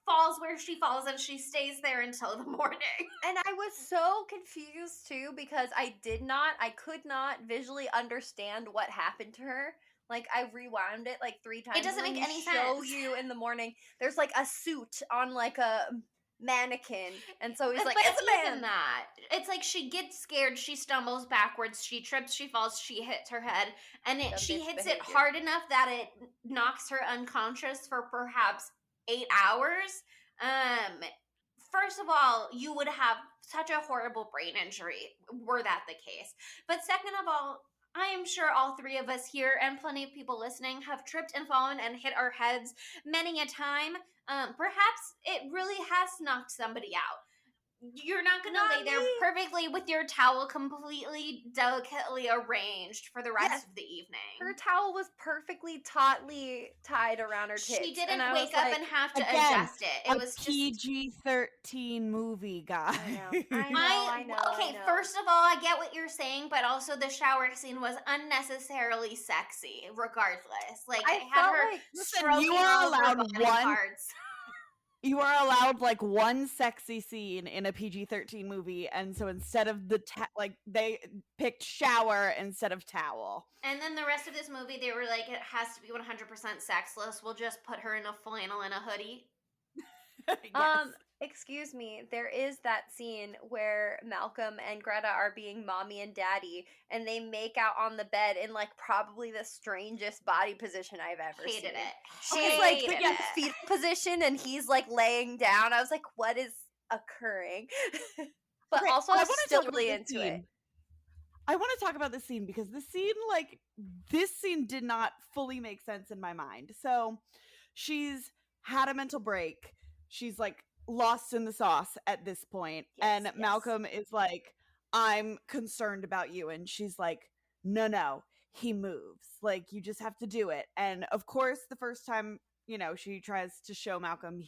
falls where she falls, and she stays there until the morning. And I was so confused too, because I could not visually understand what happened to her. Like, I rewound it like 3 times. It doesn't make any sense. Show you in the morning. There's like a suit on like a mannequin, and so he's like, but it's a man. Even that, it's like she gets scared, she stumbles backwards, she trips, she falls, she hits her head, and she hits it hard enough that it knocks her unconscious for perhaps 8 hours. First of all, you would have such a horrible brain injury were that the case. But second of all, I am sure all 3 of us here and plenty of people listening have tripped and fallen and hit our heads many a time. Perhaps it really has knocked somebody out. You're not going to lay there perfectly with your towel completely delicately arranged for the rest of the evening. Her towel was perfectly tautly tied around her tits. She didn't wake up and have to adjust it. It was PG-13 movie, guys. I know. Okay, first of all, I get what you're saying, but also the shower scene was unnecessarily sexy, regardless. Like, I had her stroking you are allowed one parts. You are allowed like one sexy scene in a PG-13 movie, and so instead of they picked shower instead of towel. And then the rest of this movie, they were like, it has to be 100% sexless. We'll just put her in a flannel and a hoodie. Yes. Excuse me, there is that scene where Malcolm and Greta are being mommy and daddy, and they make out on the bed in like probably the strangest body position I've ever seen. Hated it. She's like in fetal position, and he's like laying down. I was like, what is occurring? But also, I'm still really into it. I want to talk about this scene because this scene did not fully make sense in my mind. So she's had a mental break. She's like lost in the sauce at this point. Yes. Malcolm is like, I'm concerned about you. And she's like, no, he moves. Like, you just have to do it. And of course, the first time, she tries to show Malcolm,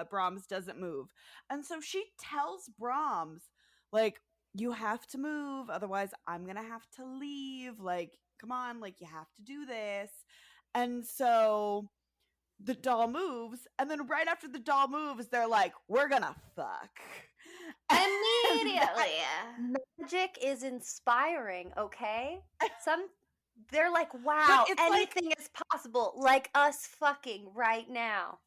Brahms doesn't move. And so she tells Brahms, like, you have to move. Otherwise, I'm going to have to leave. Like, come on, like, you have to do this. And so the doll moves, and then right after the doll moves, they're like, we're gonna fuck. Immediately. Magic is inspiring, okay? They're like, wow, anything is possible, like us fucking right now.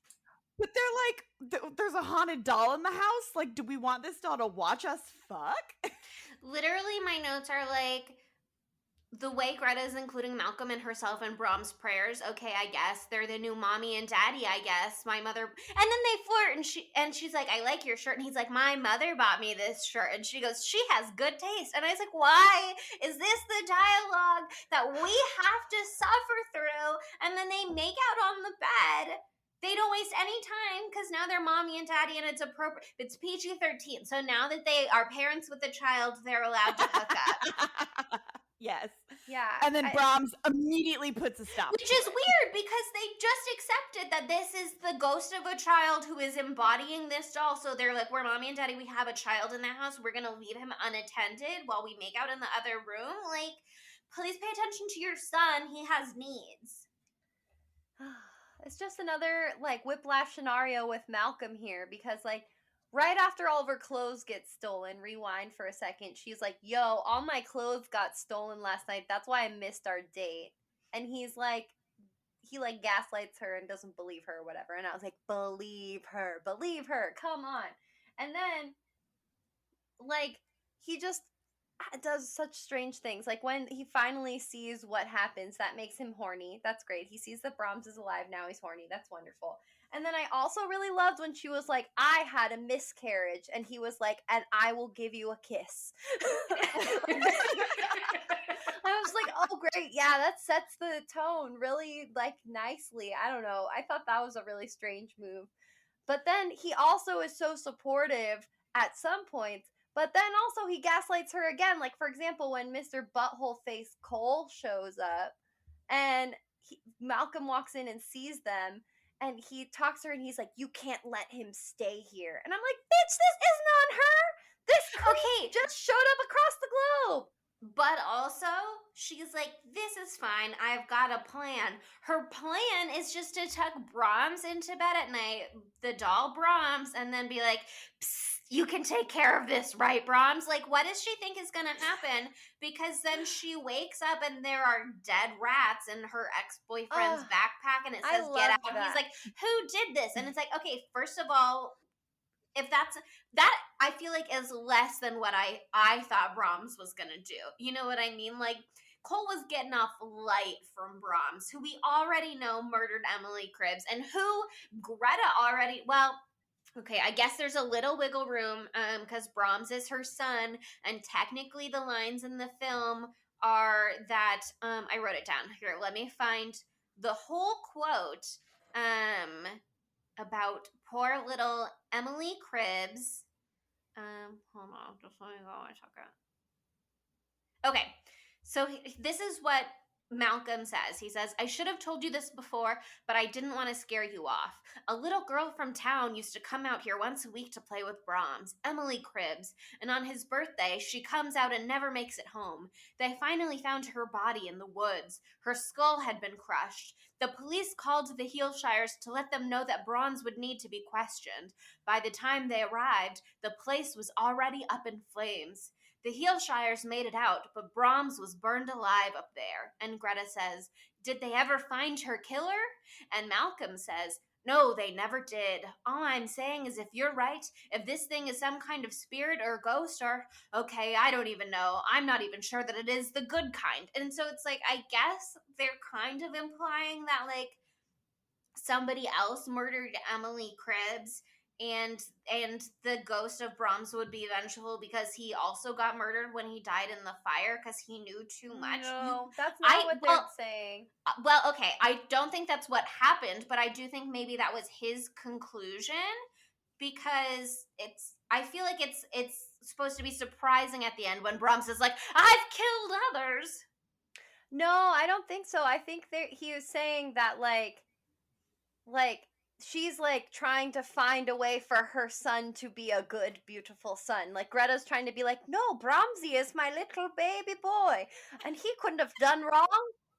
But they're like, there's a haunted doll in the house? Like, do we want this doll to watch us fuck? Literally, my notes are like, the way Greta's including Malcolm and herself in Brahms' prayers, okay, I guess they're the new mommy and daddy. I guess my mother, and then they flirt, and she's like, "I like your shirt," and he's like, "My mother bought me this shirt," and she goes, "She has good taste," and I was like, "Why is this the dialogue that we have to suffer through?" And then they make out on the bed. They don't waste any time because now they're mommy and daddy, and it's appropriate. It's PG-13, so now that they are parents with a child, they're allowed to hook up. Yes. Yeah. And then Brahms immediately puts a stop. Which is weird because they just accepted that this is the ghost of a child who is embodying this doll. So they're like, we're mommy and daddy, we have a child in the house. We're going to leave him unattended while we make out in the other room. Like, please pay attention to your son. He has needs. It's just another, like, whiplash scenario with Malcolm here because, like, right after all of her clothes get stolen, rewind for a second, she's like, yo, all my clothes got stolen last night. That's why I missed our date. And he's like, he, like, gaslights her and doesn't believe her or whatever. And I was like, believe her, come on. And then, like, he just does such strange things. Like, when he finally sees what happens, that makes him horny. That's great. He sees that Brahms is alive. Now he's horny. That's wonderful. And then I also really loved when she was like, I had a miscarriage. And he was like, and I will give you a kiss. I was like, oh, great. Yeah, that sets the tone really, like, nicely. I don't know. I thought that was a really strange move. But then he also is so supportive at some points. But then also he gaslights her again. Like, for example, when Mr. Butthole Face Cole shows up and Malcolm walks in and sees them and he talks to her and he's like, you can't let him stay here. And I'm like, bitch, this isn't on her. This Okay, just showed up across the globe. But also, she's like, this is fine. I've got a plan. Her plan is just to tuck Brahms into bed at night, the doll Brahms, and then be like, psst, you can take care of this, right, Brahms? Like, what does she think is going to happen? Because then she wakes up and there are dead rats in her ex-boyfriend's backpack and it says, get out. And he's like, who did this? And it's like, okay, first of all, if that's that, I feel like is less than what I thought Brahms was gonna do. You know what I mean? Like, Cole was getting off light from Brahms, who we already know murdered Emily Cribbs, and who Greta already. Well, okay, I guess there's a little wiggle room, because Brahms is her son, and technically the lines in the film are that I wrote it down here. Let me find the whole quote. About poor little Emily Cribbs. Hold on, just let me go on a second. Okay, so this is what Malcolm says. He says, I should have told you this before, but I didn't want to scare you off. A little girl from town used to come out here once a week to play with Brahms, Emily Cribbs, and on his birthday, she comes out and never makes it home. They finally found her body in the woods. Her skull had been crushed. The police called the Heelshires to let them know that Brahms would need to be questioned. By the time they arrived, the place was already up in flames. The Heelshires made it out, but Brahms was burned alive up there. And Greta says, did they ever find her killer? And Malcolm says, no, they never did. All I'm saying is if you're right, if this thing is some kind of spirit or ghost or, okay, I don't even know. I'm not even sure that it is the good kind. And so it's like, I guess they're kind of implying that, like, somebody else murdered Emily Cribbs and the ghost of Brahms would be vengeful because he also got murdered when he died in the fire because he knew too much. No, that's not what they're saying. Well, okay, I don't think that's what happened, but I do think maybe that was his conclusion because I feel like it's supposed to be surprising at the end when Brahms is like, I've killed others. No, I don't think so. I think he was saying that like she's like trying to find a way for her son to be a good, beautiful son. Like Greta's trying to be like, no, Brahmsy is my little baby boy, and he couldn't have done wrong.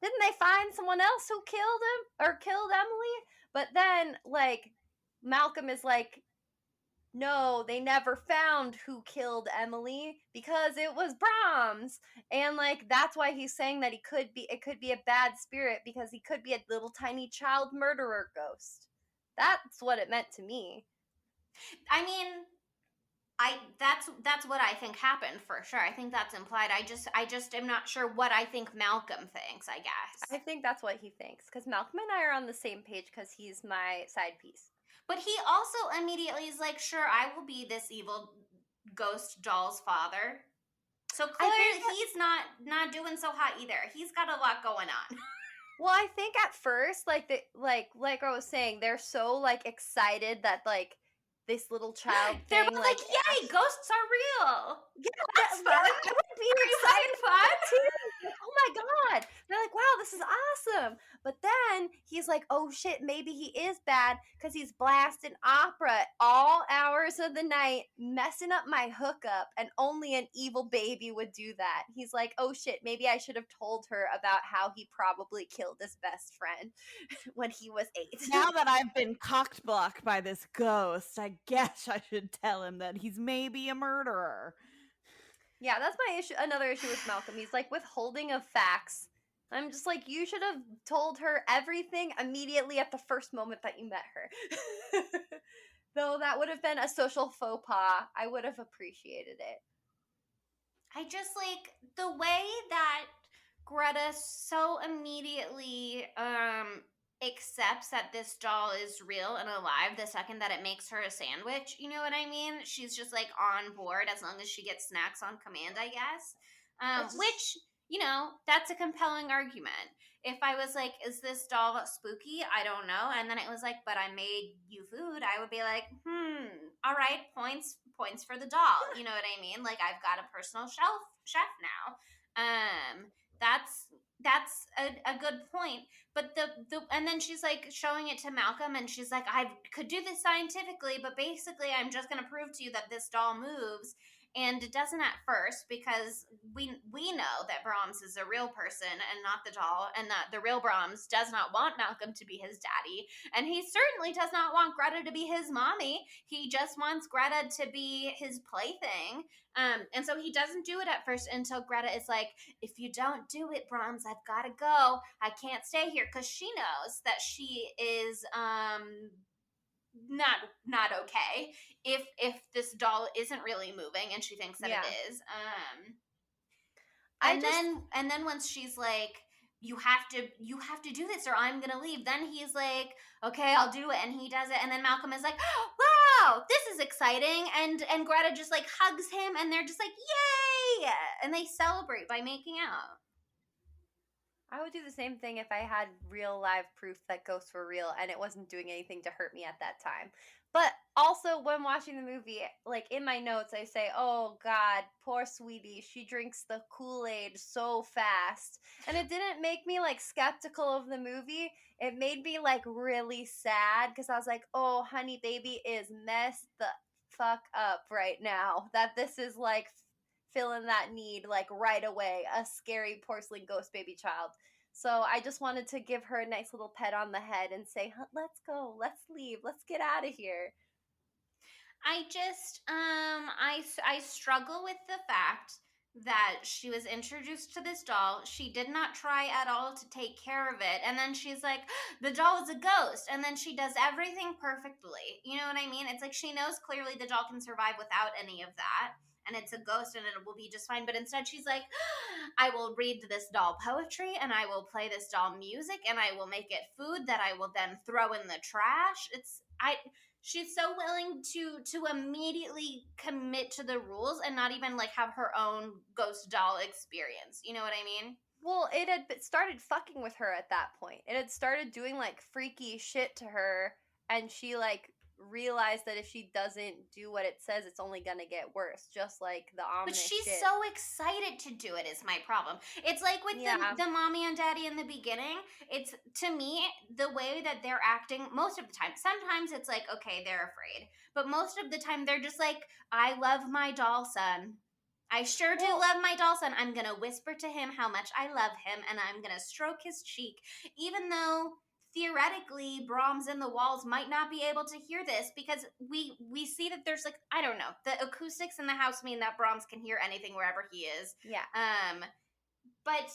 Didn't they find someone else who killed him or killed Emily? But then like Malcolm is like, no, they never found who killed Emily because it was Brahms. And like that's why he's saying that it could be a bad spirit because he could be a little tiny child murderer ghost. That's what it meant to me. I mean, That's what I think happened for sure. I think that's implied. I just am not sure what I think Malcolm thinks, I guess. I think that's what he thinks, because Malcolm and I are on the same page because he's my side piece. But he also immediately is like, sure, I will be this evil ghost doll's father. So clearly he's not doing so hot either. He's got a lot going on. Well, I think at first, like I was saying, they're so like excited that like this little child They're thing, both like, yay, ghosts are real. yeah, That's fun. I would be excited fun too. Like, oh my god! They're like, wow, this is awesome. But then he's like, oh shit, maybe he is bad because he's blasting opera at all hours of the night, messing up my hookup, and only an evil baby would do that. He's like, oh shit, maybe I should have told her about how he probably killed his best friend when he was 8. Now that I've been cocked blocked by this ghost, I guess I should tell him that he's maybe a murderer. Yeah, that's my issue. Another issue with Malcolm. He's like withholding of facts. I'm just like, you should have told her everything immediately at the first moment that you met her. Though that would have been a social faux pas. I would have appreciated it. I just like the way that Greta so immediately accepts that this doll is real and alive the second that it makes her a sandwich. You know what I mean? She's just like on board as long as she gets snacks on command, I guess. Which, you know, that's a compelling argument. If I was like, is this doll spooky? I don't know. And then it was like, but I made you food. I would be like, all right, points for the doll. You know what I mean? Like, I've got a personal chef now. That's a good point. But and then she's like showing it to Malcolm, and she's like, I could do this scientifically, but basically I'm just going to prove to you that this doll moves. And it doesn't at first, because we know that Brahms is a real person and not the doll, and that the real Brahms does not want Malcolm to be his daddy, and he certainly does not want Greta to be his mommy. He just wants Greta to be his plaything. And so he doesn't do it at first until Greta is like, if you don't do it, Brahms, I've got to go. I can't stay here, because she knows that she is not okay if this doll isn't really moving and she thinks that it is. And then once she's like, you have to do this or I'm gonna leave, then he's like, okay, I'll do it, and he does it, and then Malcolm is like, wow, this is exciting, and Greta just like hugs him, and they're just like, yay, and they celebrate by making out. I would do the same thing if I had real live proof that ghosts were real and it wasn't doing anything to hurt me at that time. But also, when watching the movie, like in my notes, I say, oh God, poor sweetie, she drinks the Kool-Aid so fast. And it didn't make me like skeptical of the movie. It made me like really sad, because I was like, oh, honey baby is messed the fuck up right now. That this is like filling that need like right away, a scary porcelain ghost baby child. So I just wanted to give her a nice little pet on the head and say, let's go, let's leave, let's get out of here. I just I struggle with the fact that she was introduced to this doll. She did not try at all to take care of it, and then she's like, the doll is a ghost, and then she does everything perfectly. You know what I mean? It's like she knows clearly the doll can survive without any of that, and it's a ghost and it will be just fine. But instead she's like, I will read this doll poetry, and I will play this doll music, and I will make it food that I will then throw in the trash. She's so willing to immediately commit to the rules and not even like have her own ghost doll experience. You know what I mean? Well, it had started fucking with her at that point. It had started doing like freaky shit to her, and she like realized that if she doesn't do what it says, it's only gonna get worse, just like the ominous But she's shit. so excited to do it is my problem. It's like with the mommy and daddy in the beginning. It's, to me, the way that they're acting most of the time. Sometimes it's like, okay, they're afraid. But most of the time they're just like, I love my doll son. I sure do love my doll son. I'm gonna whisper to him how much I love him, and I'm gonna stroke his cheek, even though theoretically Brahms in the walls might not be able to hear this, because we see that there's like, I don't know, the acoustics in the house mean that Brahms can hear anything wherever he is. But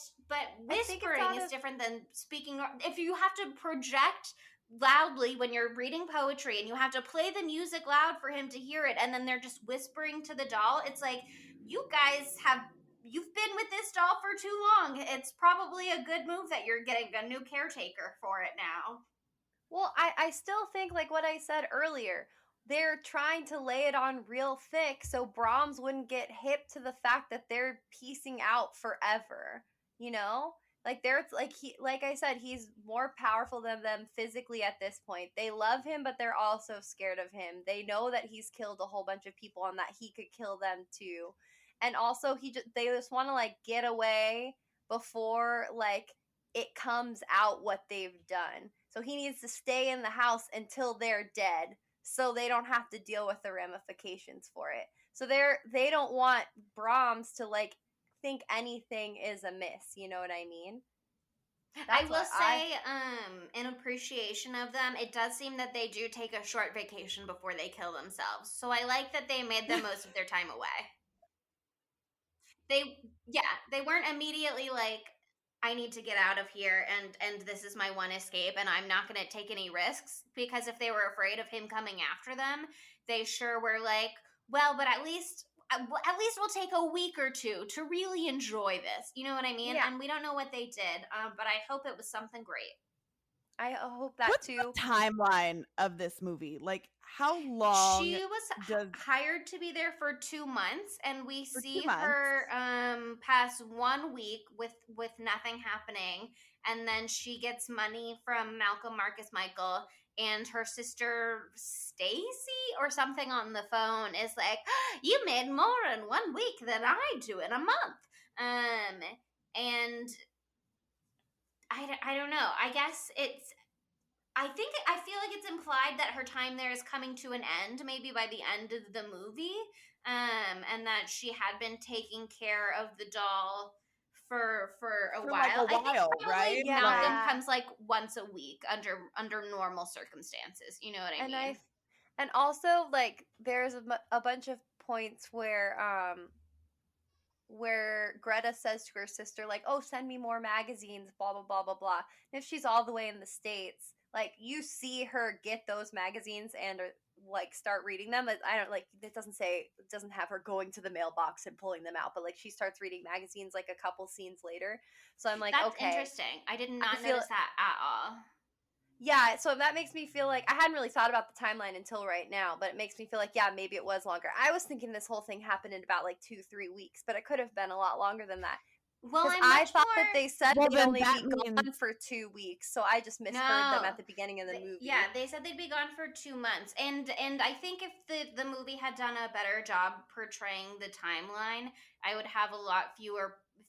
whispering is different than speaking. If you have to project loudly when you're reading poetry and you have to play the music loud for him to hear it, and then they're just whispering to the doll. It's like, you guys you've been with this doll for too long. It's probably a good move that you're getting a new caretaker for it now. Well, I still think, like what I said earlier, they're trying to lay it on real thick so Brahms wouldn't get hip to the fact that they're piecing out forever. You know? Like they're like he like I said, he's more powerful than them physically at this point. They love him, but they're also scared of him. They know that he's killed a whole bunch of people and that he could kill them too. And also they just want to like get away before like it comes out what they've done. So he needs to stay in the house until they're dead so they don't have to deal with the ramifications for it. So they don't want Brahms to like think anything is amiss, you know what I mean? I will say, in appreciation of them, it does seem that they do take a short vacation before they kill themselves. So I like that they made the most of their time away. They weren't immediately like, I need to get out of here and this is my one escape and I'm not going to take any risks, because if they were afraid of him coming after them, they sure were like, well, but at least we'll take a week or two to really enjoy this. You know what I mean? Yeah. And we don't know what they did, but I hope it was something great. I hope that What's too. the timeline of this movie? Like, how long? She was hired to be there for 2 months, and we see 2 months. her pass 1 week with nothing happening, and then she gets money from Malcolm Marcus Michael, and her sister Stacy or something on the phone is like, "You made more in 1 week than I do in a month," and I don't know. I guess I feel like it's implied that her time there is coming to an end, maybe by the end of the movie, and that she had been taking care of the doll for a while. Like a while, I think probably right? Malcolm Yeah. comes like once a week under normal circumstances. You know what I mean? And also like there's a bunch of points where Greta says to her sister, like, oh, send me more magazines, blah, blah, blah, blah, blah. And if she's all the way in the States, like, you see her get those magazines and, like, start reading them. I don't, like, it doesn't have her going to the mailbox and pulling them out, but, like, she starts reading magazines, like, a couple scenes later. So I'm like, That's okay. interesting. I did not notice that at all. Yeah, so that makes me feel like I hadn't really thought about the timeline until right now, but it makes me feel like, yeah, maybe it was longer. I was thinking this whole thing happened in about like 2-3 weeks, but it could have been a lot longer than that. Well, I thought that they said they'd only be means... gone for 2 weeks, so I just misheard them at the beginning of the movie. Yeah, they said they'd be gone for 2 months, and I think if the movie had done a better job portraying the timeline, I would have a lot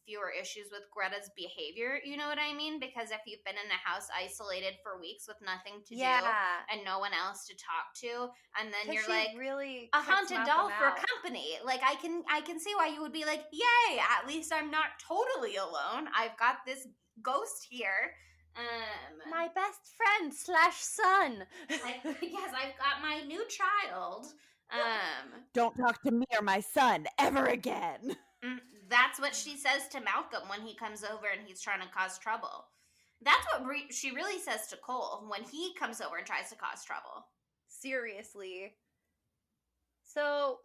fewer issues with Greta's behavior. You know what I mean? Because if you've been in a house isolated for weeks with nothing to do and no one else to talk to, and then you're like, really a haunted doll for company. Like, I can see why you would be like, yay, at least I'm not totally alone. I've got this ghost here. My best friend / son. Yes, I've got my new child. Don't talk to me or my son ever again. That's what she says to Malcolm when he comes over and he's trying to cause trouble. That's what she really says to Cole when he comes over and tries to cause trouble. Seriously. So,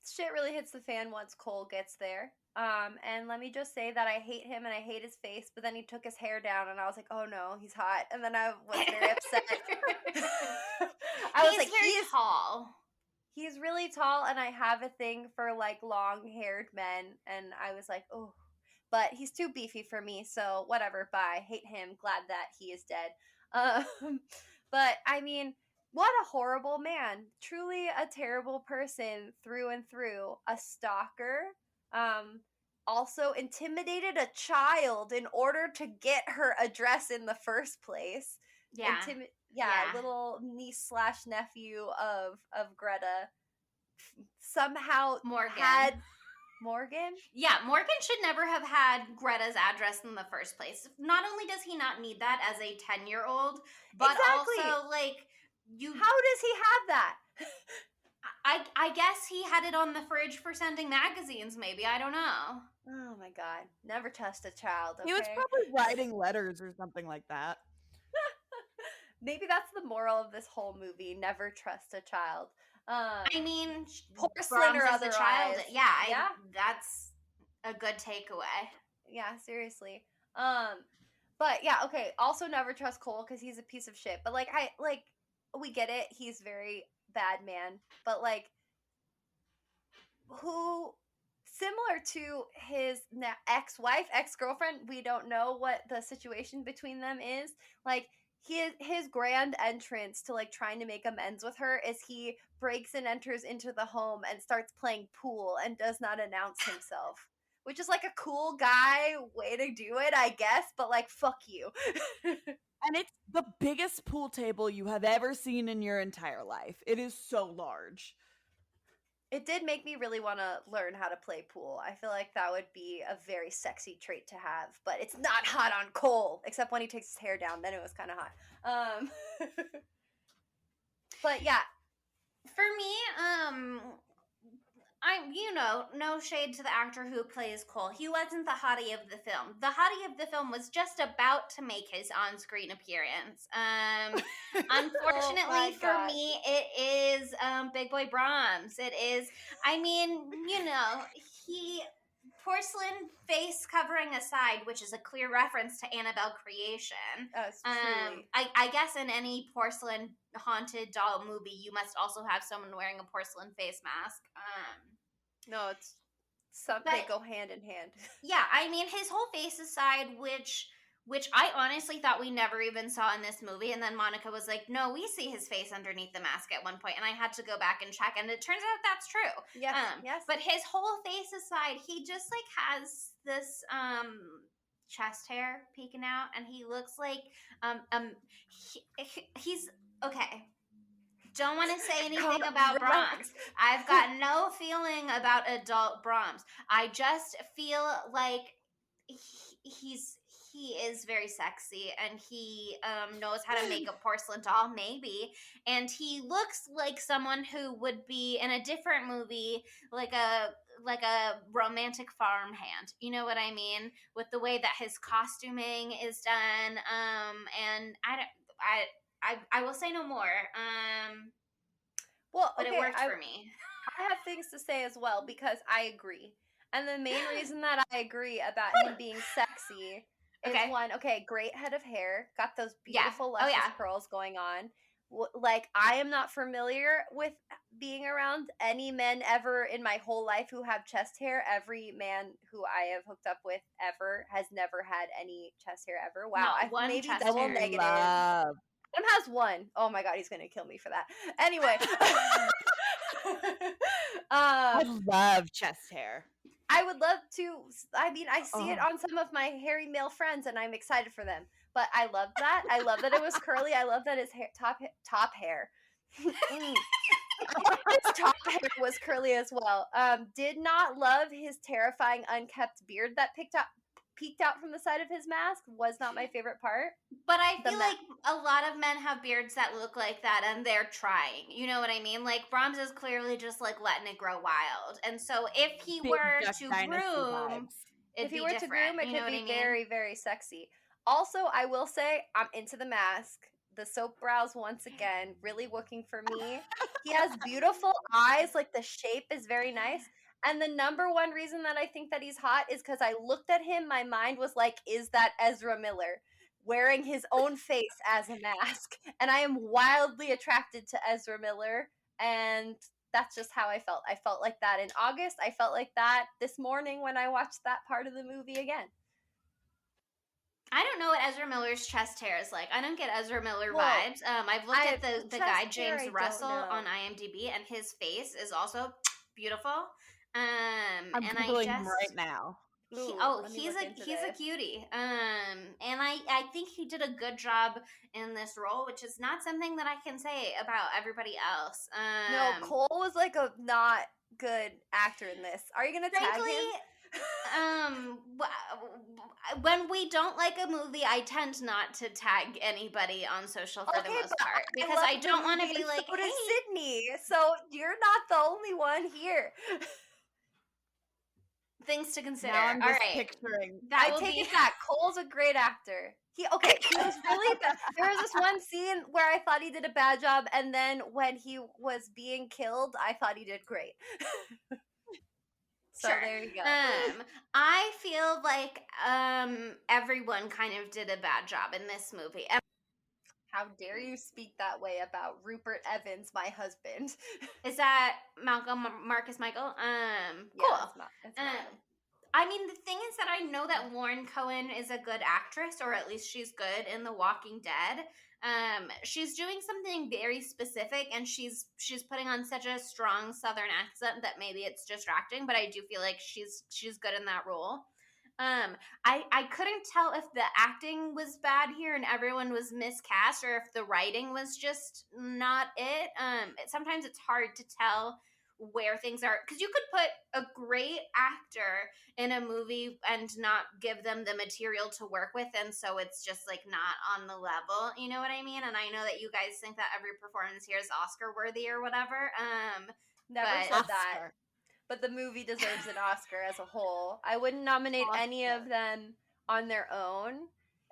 shit really hits the fan once Cole gets there. And let me just say that I hate him and I hate his face, but then he took his hair down and I was like, oh no, he's hot. And then I was very upset. He's tall. He's really tall, and I have a thing for, like, long-haired men, and I was like, oh. But he's too beefy for me, so whatever, bye. Hate him, glad that he is dead. But, I mean, what a horrible man. Truly a terrible person through and through. A stalker. Also intimidated a child in order to get her address in the first place. Yeah. Little niece / nephew of Greta somehow had Morgan? Yeah, Morgan should never have had Greta's address in the first place. Not only does he not need that as a 10-year-old, but also, like, How does he have that? I guess he had it on the fridge for sending magazines, maybe. I don't know. Oh my god. Never trust a child, okay? He was probably writing letters or something like that. Maybe that's the moral of this whole movie. Never trust a child. I mean, Porcelain Brahms or is the child. otherwise. Yeah, Yeah? that's a good takeaway. Yeah, seriously. But yeah, okay. Also, never trust Cole because he's a piece of shit. But like, we get it. He's very bad man. But like, who, similar to his ex-wife, ex-girlfriend, we don't know what the situation between them is. Like, his grand entrance to like trying to make amends with her is he breaks and enters into the home and starts playing pool and does not announce himself, which is like a cool guy way to do it, I guess, but like, fuck you. And it's the biggest pool table you have ever seen in your entire life. It is so large. It did make me really want to learn how to play pool. I feel like that would be a very sexy trait to have, but it's not hot on Cole, except when he takes his hair down. Then it was kind of hot. But yeah, For me, no shade to the actor who plays Cole. He wasn't the hottie of the film. The hottie of the film was just about to make his on-screen appearance. Unfortunately Oh for me, it is Big Boy Brahms. It is, I mean, he, porcelain face covering aside, which is a clear reference to Annabelle Creation. truly. I guess in any porcelain haunted doll movie, you must also have someone wearing a porcelain face mask. No, it's something, they go hand in hand. Yeah, I mean, his whole face aside, which I honestly thought we never even saw in this movie, and then Monica was like, no, we see his face underneath the mask at one point, and I had to go back and check, and it turns out that's true. Yes, yes. But his whole face aside, he just like has this chest hair peeking out, and he looks like he's okay. Don't want to say anything about Brahms. I've got no feeling about adult Brahms. I just feel like he is very sexy, and he knows how to make a porcelain doll, maybe. And he looks like someone who would be in a different movie, like a romantic farmhand. You know what I mean? With the way that his costuming is done. And I will say no more. Well, but okay, it worked for me. I have things to say as well because I agree. And the main reason that I agree about him being sexy is one, great head of hair, got those beautiful luscious curls going on. Like, I am not familiar with being around any men ever in my whole life who have chest hair. Every man who I have hooked up with ever has never had any chest hair ever. Wow, I maybe chest double hair. negative. Adam has one. Oh my god, he's gonna kill me for that. Anyway, I love chest hair. I would love to. I mean, I see it on some of my hairy male friends, and I'm excited for them. But I love that. I love that it was curly. I love that his hair, top hair. His top hair was curly as well. Did not love his terrifying unkept beard that peeked out from the side of his mask. Was not my favorite part. But I feel like a lot of men have beards that look like that, and they're trying. You know what I mean? Like, Brahms is clearly just like letting it grow wild. And so if he were to groom, it could be very, very sexy. Also, I will say, I'm into the mask. The soap brows, once again, really working for me. He has beautiful eyes. Like, the shape is very nice. And the number one reason that I think that he's hot is because I looked at him. My mind was like, is that Ezra Miller wearing his own face as a mask? And I am wildly attracted to Ezra Miller. And that's just how I felt. I felt like that in August. I felt like that this morning when I watched that part of the movie again. I don't know what Ezra Miller's chest hair is like. I don't get Ezra Miller vibes. I've looked at the guy James Russell on IMDb, and his face is also beautiful. I'm Googling him right now. He's a cutie. And I think he did a good job in this role, which is not something that I can say about everybody else. No, Cole was like a not good actor in this. Are you gonna tag him? When we don't like a movie, I tend not to tag anybody on social for the most part, because I don't want to be like, so does Sydney, so you're not the only one here. things to consider. Now I'm All just right. picturing. That I will take be it back. Cole's a great actor. He was really bad. There was this one scene where I thought he did a bad job, and then when he was being killed, I thought he did great. So Sure. there you go. I feel like everyone kind of did a bad job in this movie. How dare you speak that way about Rupert Evans, my husband? Is that Malcolm Marcus Michael? Cool. Yeah, it's Malcolm. I mean, the thing is that I know that Lauren Cohen is a good actress, or at least she's good in The Walking Dead. She's doing something very specific, and she's putting on such a strong Southern accent that maybe it's distracting. But I do feel like she's good in that role. I couldn't tell if the acting was bad here and everyone was miscast, or if the writing was just not it. Sometimes it's hard to tell where things are, because you could put a great actor in a movie and not give them the material to work with, and so it's just like not on the level, you know what I mean? And I know that you guys think that every performance here is Oscar worthy or whatever. Never but- said that. But the movie deserves an Oscar as a whole. I wouldn't nominate any of them on their own,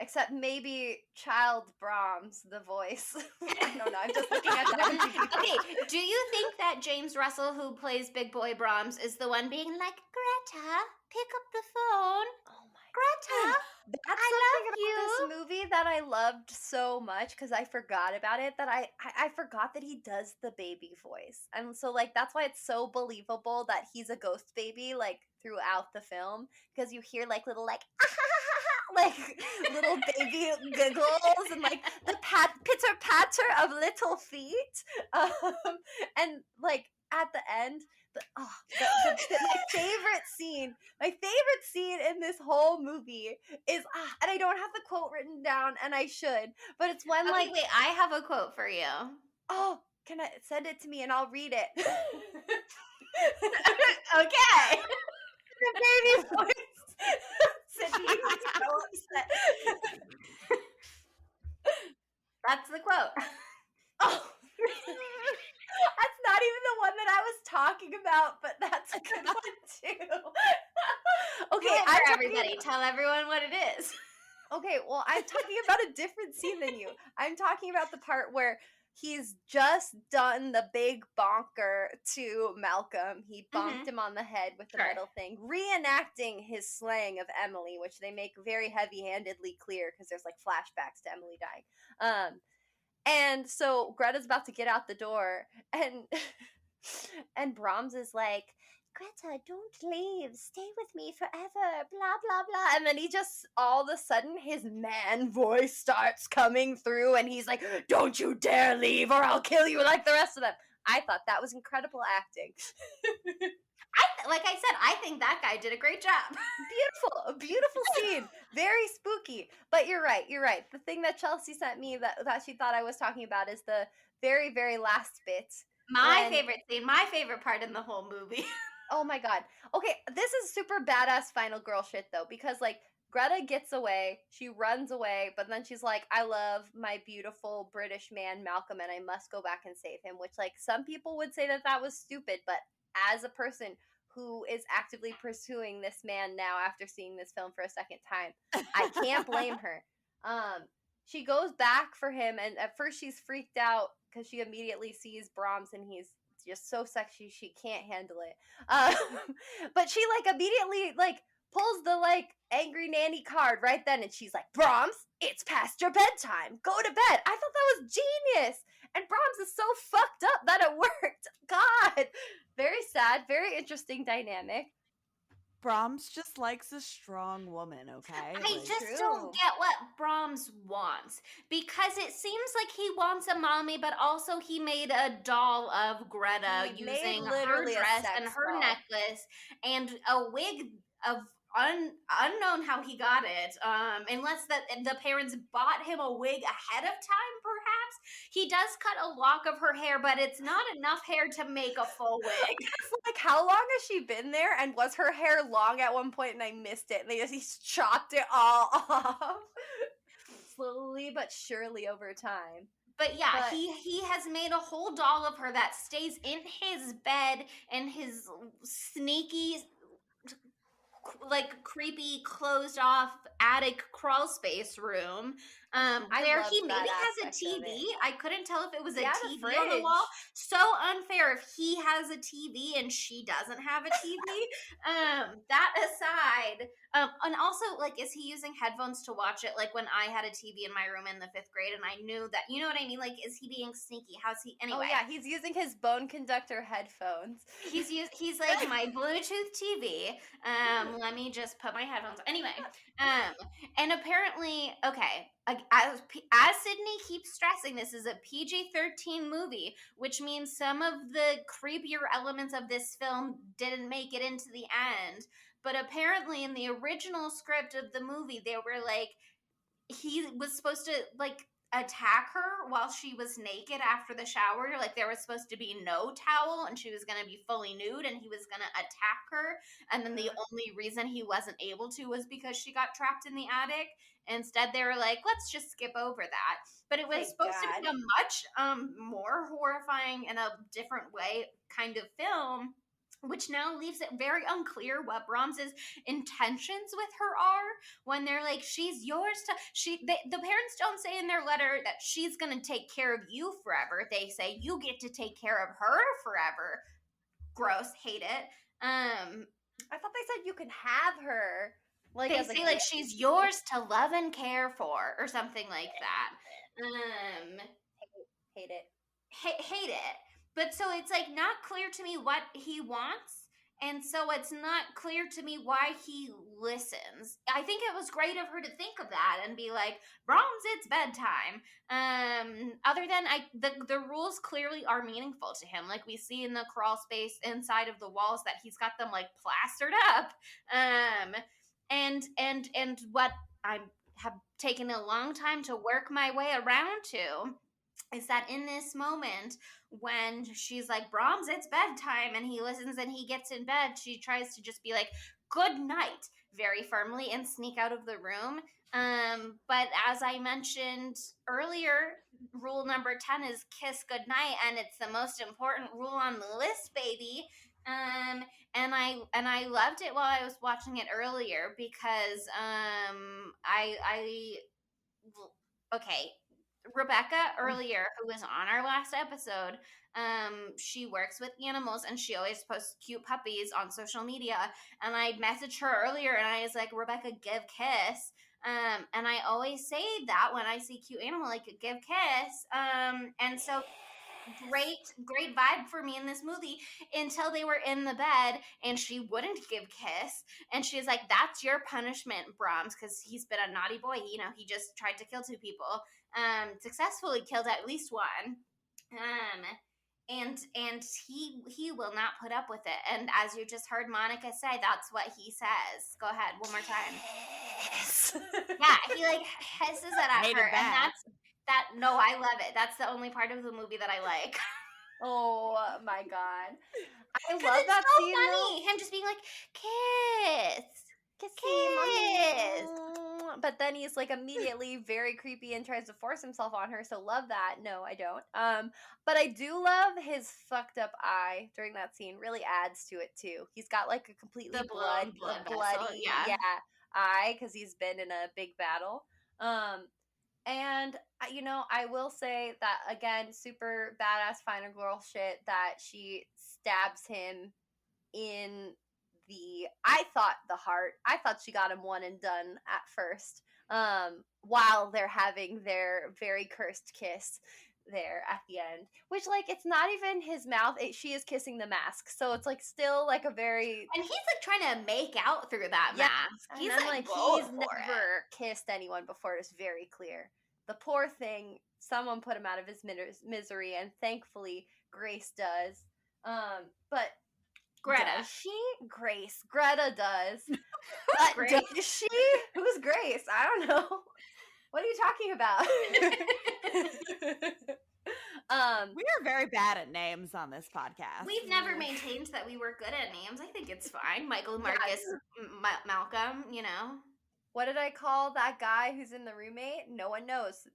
except maybe Child Brahms, the voice. I don't know. I'm just looking at them. Okay, do you think that James Russell, who plays Big Boy Brahms, is the one being like, Greta, pick up the phone? Oh my Greta, That's I something love about you. this movie that I loved so much because I forgot about it. That I forgot that he does the baby voice, and so like that's why it's so believable that he's a ghost baby like throughout the film, because you hear like little like like little baby giggles and like the pitter patter of little feet, and like at the end. My favorite scene in this whole movie is, and I don't have the quote written down, and I should, but it's when Okay, wait, I have a quote for you. oh, can I send it to me and I'll read it? Okay. The baby voice. Sydney is so upset. That's the quote. Oh. That's not even the one that I was talking about, but that's a good one too. Okay, I'm everybody. Tell everyone what it is. Okay, well, I'm talking about a different scene than you. I'm talking about the part where he's just done the big bonker to Malcolm. He bonked him on the head with the metal thing, reenacting his slaying of Emily, which they make very heavy-handedly clear because there's like flashbacks to Emily dying. And so Greta's about to get out the door, and Brahms is like, Greta, don't leave. Stay with me forever. Blah, blah, blah. And then he just, all of a sudden, his man voice starts coming through, and he's like, don't you dare leave, or I'll kill you like the rest of them. I thought that was incredible acting. Like I said, I think that guy did a great job. Beautiful, a beautiful scene. Very spooky. But you're right. The thing that Chelsea sent me that she thought I was talking about is the very, very last bit. My favorite scene, my favorite part in the whole movie. Oh my god. Okay, this is super badass final girl shit though, because like Greta gets away, she runs away, but then she's like, I love my beautiful British man Malcolm and I must go back and save him, which like some people would say that was stupid, but as a person who is actively pursuing this man now after seeing this film for a second time, I can't blame her. She goes back for him, and at first she's freaked out because she immediately sees Brahms and he's just so sexy she can't handle it. But she like immediately like pulls the like angry nanny card right then, and she's like, Brahms, it's past your bedtime. Go to bed. I thought that was genius. And Brahms is so fucked up that it worked. God. Very sad, very interesting dynamic. Brahms just likes a strong woman, okay? I just don't get what Brahms wants, because it seems like he wants a mommy, but also he made a doll of Greta using her dress and her necklace and a wig of unknown how he got it, unless that the parents bought him a wig ahead of time, perhaps. He does cut a lock of her hair, but it's not enough hair to make a full wig. It's like, how long has she been there? And was her hair long at one point and I missed it? And he chopped it all off. Slowly but surely over time. But yeah, he has made a whole doll of her that stays in his bed, and his sneaky like creepy closed off attic crawl space room where loved he maybe that has a aspect of TV. it. I couldn't tell if it was a Yeah, the TV on the wall. fridge. So unfair if he has a TV and she doesn't have a TV. That aside, and also, like, is he using headphones to watch it? Like when I had a TV in my room in the 5th grade, and I knew that, you know what I mean? Like, is he being sneaky? How's he? Anyway, Oh yeah, he's using his bone conductor headphones. he's like my Bluetooth TV. Let me just put my headphones on. Anyway, and apparently, okay, as Sydney keeps stressing, this is a PG-13 movie, which means some of the creepier elements of this film didn't make it into the end. But apparently, in the original script of the movie, they were like, he was supposed to like attack her while she was naked after the shower. Like there was supposed to be no towel and she was going to be fully nude and he was going to attack her. And then the only reason he wasn't able to was because she got trapped in the attic. Instead, they were like, let's just skip over that. But it was Thank supposed to be God. a much more horrifying in a different way kind of film, which now leaves it very unclear what Brahms's intentions with her are when they're like, she's yours to the parents don't say in their letter that she's gonna take care of you forever. They say you get to take care of her forever. Gross, hate it. I thought they said you could have her. Like they as a say like gift. she's yours to love and care for or something like that. Hate it. Hate it. But so it's like not clear to me what he wants, and so it's not clear to me why he listens. I think it was great of her to think of that and be like, Brahms, it's bedtime. Other than the rules clearly are meaningful to him. Like we see in the crawl space inside of the walls that he's got them like plastered up. And what I have taken a long time to work my way around to is that in this moment when she's like, Brahms, it's bedtime, and he listens and he gets in bed, she tries to just be like, good night, very firmly, and sneak out of the room. But as I mentioned earlier, rule number 10 is kiss goodnight, and it's the most important rule on the list, baby. And I loved it while I was watching it earlier because okay, Rebecca earlier, who was on our last episode, she works with animals and she always posts cute puppies on social media. And I messaged her earlier and I was like, Rebecca, give kiss. And I always say that when I see cute animal, like give kiss. And so great vibe for me in this movie until they were in the bed and she wouldn't give kiss and she's like, that's your punishment, Brahms, because he's been a naughty boy. You know, he just tried to kill 2 people, successfully killed at least one, and he will not put up with it. And as you just heard Monica say, that's what he says. Go ahead one more time. Yeah, he like hisses it at her, and that's that. No, I love it. That's the only part of the movie that I like. Oh my God, I love it's that so scene. Funny, him just being like, kiss. But then he's like immediately very creepy and tries to force himself on her. So love that. No, I don't. But I do love his fucked up eye during that scene. Really adds to it too. He's got like a completely bloody, yeah, eye because he's been in a big battle. And you know, I will say that again, super badass final girl shit that she stabs him in the, I thought the heart. I thought she got him one and done at first. While they're having their very cursed kiss there at the end, which like it's not even his mouth. She is kissing the mask, so it's like still like a very, and he's like trying to make out through that mask. He's like he's never kissed anyone before. It's very clear. The poor thing, someone put him out of his misery, and thankfully Grace does. But Greta. Does she? Grace. Greta does. Grace. Does she? Who's Grace? I don't know. What are you talking about? We are very bad at names on this podcast. We've never maintained that we were good at names. I think it's fine. Michael, Marcus, Malcolm, you know. What did I call that guy who's in The Roommate? No one knows.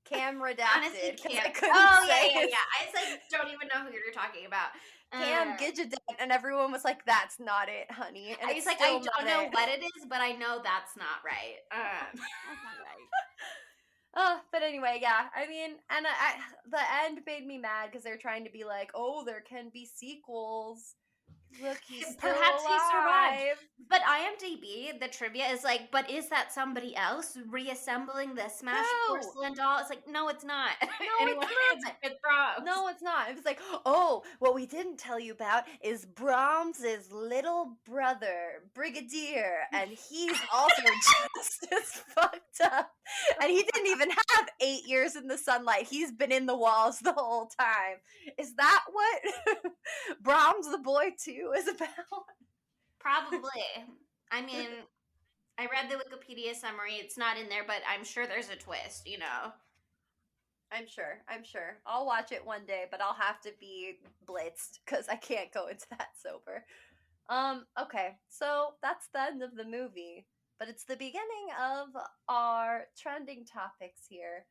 Cam redacted. Honestly, 'cause Cam. I couldn't Oh, say yeah. his- I like don't even know who you're talking about. Cam Gidgedet, and everyone was like, "That's not it, honey." And I it's was like, still I don't not know it. what it is, but I know that's not right. That's not right. But anyway, yeah. I mean, and the end made me mad because they're trying to be like, "Oh, there can be sequels." Look, he's still Perhaps he survived. alive. But IMDb, the trivia is like, but is that somebody else reassembling the smashed No. porcelain doll? It's like, no, it's not. No, Anyone, it's not. it's Brahms. No, it's not. It was like, oh, what we didn't tell you about is Brahms's little brother, Brigadier, and he's also just as fucked up. And he didn't even have 8 years in the sunlight. He's been in the walls the whole time. Is that what Brahms the Boy 2 is about? Probably. I mean, I read the Wikipedia summary. It's not in there, but I'm sure there's a twist, you know. I'm sure. I'll watch it one day, but I'll have to be blitzed because I can't go into that sober. Okay, so that's the end of the movie, but it's the beginning of our trending topics here.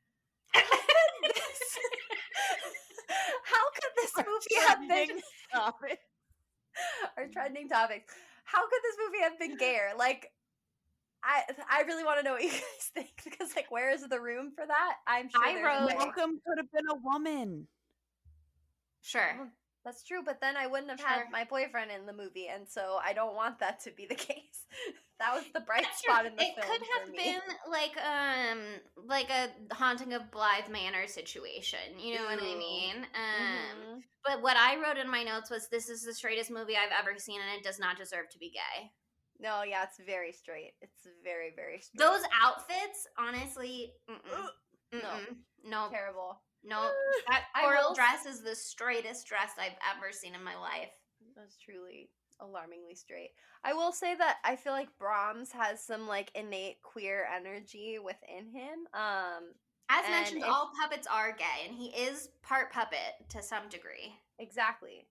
How could this movie have been our trending topics? How could this movie have been gayer? Like, I really want to know what you guys think because, like, where is the room for that? I'm sure there's a way. Malcolm could have been a woman. Sure. That's true, but then I wouldn't have had my boyfriend in the movie, and so I don't want that to be the case. That was the bright That's spot true. in the It film. could have for me. been like a Haunting of Blythe Manor situation. You know what I Ooh. mean? Mhm. But what I wrote in my notes was, "This is the straightest movie I've ever seen, and it does not deserve to be gay." No, yeah, it's very straight. It's very, very straight. Those outfits, honestly, no, terrible. no. That I coral will dress is the straightest dress I've ever seen in my life. That's truly alarmingly straight. I will say that I feel like Brahms has some like innate queer energy within him. As And mentioned, if- all puppets are gay, and he is part puppet to some degree. Exactly.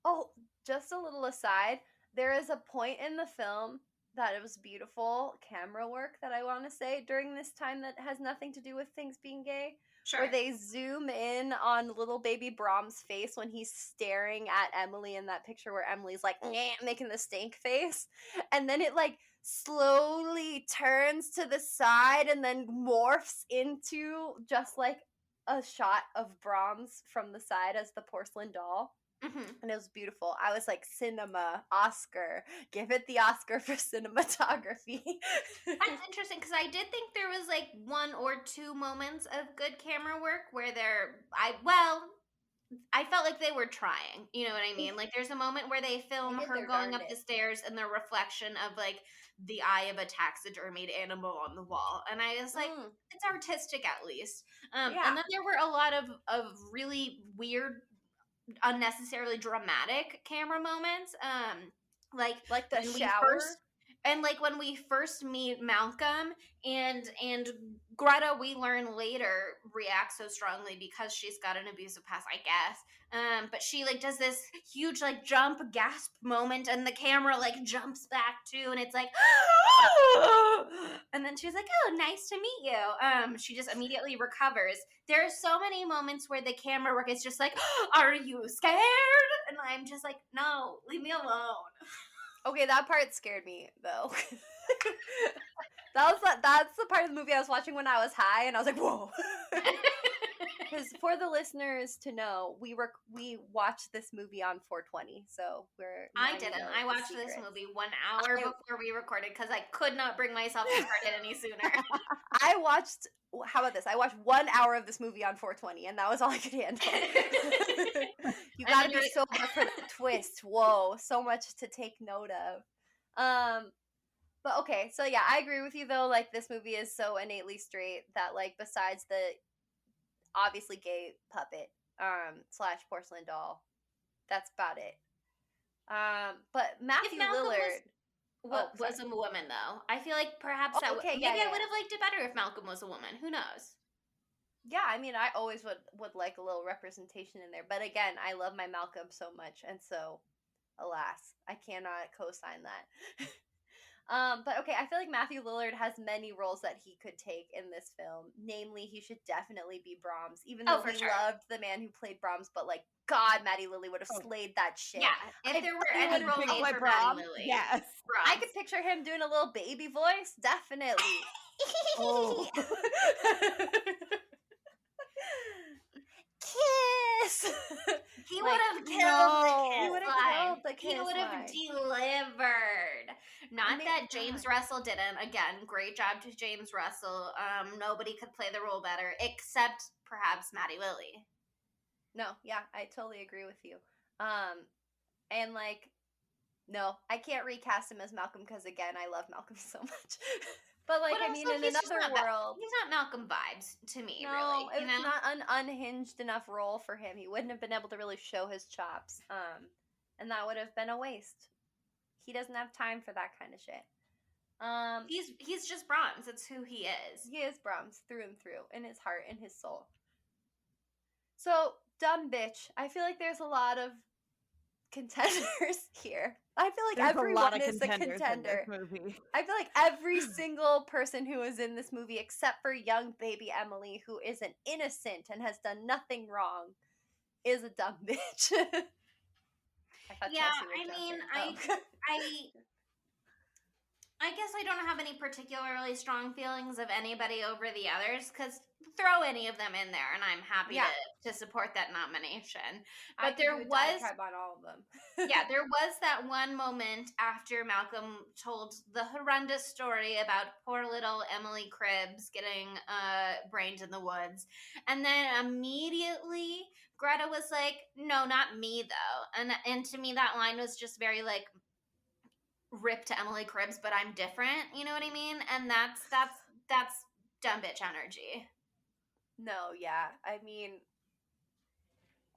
Oh, just a little aside, there is a point in the film that it was beautiful camera work that I want to say during this time that has nothing to do with things being gay. Sure. Where they zoom in on little baby Brahms' face when he's staring at Emily in that picture where Emily's like making the stank face. And then it like slowly turns to the side and then morphs into just like a shot of Brahms from the side as the porcelain doll. Mm-hmm. And it was beautiful. I was like, cinema, Oscar. Give it the Oscar for cinematography. That's interesting because I did think there was like 1 or 2 moments of good camera work where I felt like they were trying. You know what I mean? Like there's a moment where they film They did her their going up darndest. the stairs and the reflection of like the eye of a taxidermied animal on the wall. And I was like, it's artistic at least. Yeah. And then there were a lot of really weird, unnecessarily dramatic camera moments. Like the when we shower. like when we first meet Malcolm and Greta, we learn later, reacts so strongly because she's got an abusive past, I guess. But she like does this huge like jump gasp moment, and the camera like jumps back too, and it's like, and then she's like, "Oh, nice to meet you." She just immediately recovers. There are so many moments where the camera work is just like, "Are you scared?" And I'm just like, "No, leave me alone." Okay, that part scared me though. That's the part of the movie I was watching when I was high, and I was like, "Whoa!" Because for the listeners to know, we watched this movie on 420, so I didn't. I watched this movie 1 hour before we recorded because I could not bring myself to start it any sooner. I watched. How about this? I watched 1 hour of this movie on 420, and that was all I could handle. You gotta be sober for the twist. Whoa, so much to take note of. But okay, so yeah, I agree with you though. Like this movie is so innately straight that like besides the obviously gay puppet / porcelain doll, that's about it. But Matthew Lillard was a woman though. I feel like perhaps I would have liked it better if Malcolm was a woman. Who knows? Yeah, I mean, I always would like a little representation in there. But again, I love my Malcolm so much, and so, alas, I cannot co-sign that. But okay, I feel like Matthew Lillard has many roles that he could take in this film. Namely, he should definitely be Brahms, even though for we sure. loved the man who played Brahms. But like, God, Maddie Lily would have slayed that shit. Yeah, if there were any role made for Maddie Lily, yes, I could picture him doing a little baby voice. Definitely. oh, Kiss. he Like, would have killed no. the He kiss would have line. killed the He kiss would have line. delivered. Not mean, that James God. Russell didn't. Again, great job to James Russell. Nobody could play the role better except perhaps Maddie Lily. No, yeah, I totally agree with you. And like, no, I can't recast him as Malcolm because again, I love Malcolm so much. But like, But I mean, also, in he's just another not world, he's not Malcolm vibes to me, no, really. You it's know? not an unhinged enough role for him. He wouldn't have been able to really show his chops. And that would have been a waste. He doesn't have time for that kind of shit. He's just Brahms. It's who he is. He is Brahms through and through, in his heart, in his soul. So, dumb bitch. I feel like there's a lot of contenders here. I feel like there's a lot everyone of is a contenders contender. in this movie. I feel like every single person who is in this movie, except for young baby Emily, who is an innocent and has done nothing wrong, is a dumb bitch. Yeah, I mean, I guess I don't have any particularly strong feelings of anybody over the others, because throw any of them in there and I'm happy to support that nomination. But there was on all of them. yeah, there was that one moment after Malcolm told the horrendous story about poor little Emily Cribbs getting brained in the woods, and then immediately Greta was like, "No, not me though," and to me that line was just very like, rip to Emily Cribbs, but I'm different. You know what I mean? And that's dumb bitch energy. No, yeah. I mean,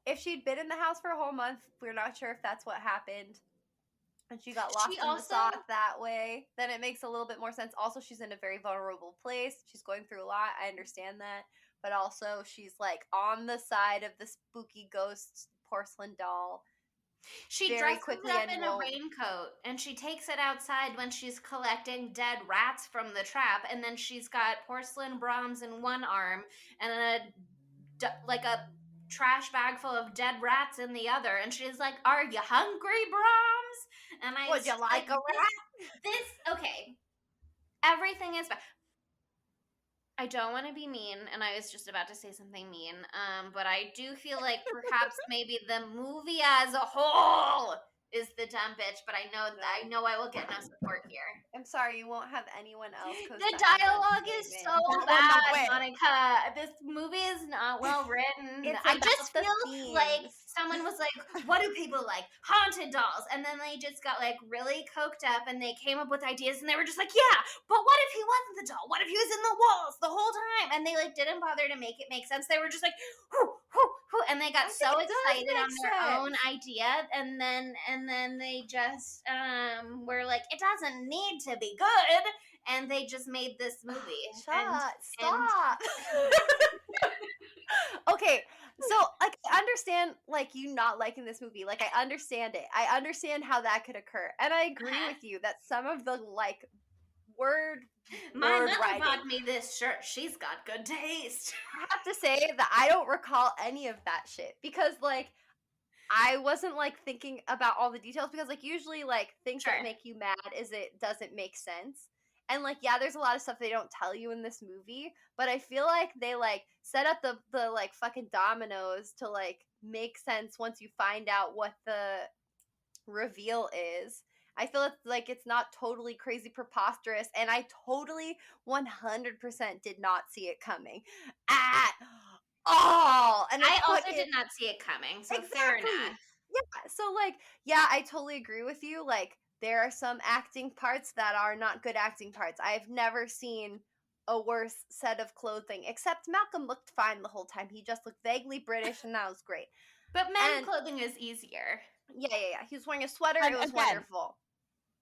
if she'd been in the house for a whole month, we're not sure if that's what happened. And she got lost in the sauce that way, then it makes a little bit more sense. Also, she's in a very vulnerable place. She's going through a lot. I understand that. But also, she's like on the side of the spooky ghost porcelain doll. She dresses up in a raincoat and she takes it outside when she's collecting dead rats from the trap, and then she's got porcelain Brahms in one arm and a trash bag full of dead rats in the other, and she's like, "Are you hungry, Brahms?" And I would you like a rat? Okay, everything is bad. I don't want to be mean, and I was just about to say something mean, but I do feel like perhaps maybe the movie as a whole is the dumb bitch, but I know I will get no support here. I'm sorry, you won't have anyone else. The dialogue is so bad, Monica. This movie is not well written. I just feel like someone was like, "What do people like? Haunted dolls." And then they just got like really coked up and they came up with ideas and they were just like, "Yeah, but what if he wasn't the doll? What if he was in the walls the whole time?" And they like didn't bother to make it make sense. They were just like, "Whoo, whoo, whoo," and they got so excited on their own idea, and then they just were like, "It doesn't need to be good," and they just made this movie. Stop. Okay, so like I understand like you not liking this movie. Like I understand it. I understand how that could occur, and I agree with you that some of the like my mother bought me this shirt. She's got good taste. I have to say that I don't recall any of that shit because like I wasn't like thinking about all the details because like usually like things that make you mad is it doesn't make sense. And like yeah, there's a lot of stuff they don't tell you in this movie, but I feel like they like set up the like fucking dominoes to like make sense once you find out what the reveal is. I feel like it's not totally crazy preposterous, and I totally 100% did not see it coming at all. And I also did not see it coming, so fair enough. Yeah, so like, yeah, I totally agree with you. Like, there are some acting parts that are not good acting parts. I've never seen a worse set of clothing, except Malcolm looked fine the whole time. He just looked vaguely British, and that was great. But men's clothing is easier. Yeah. He was wearing a sweater. And it was wonderful.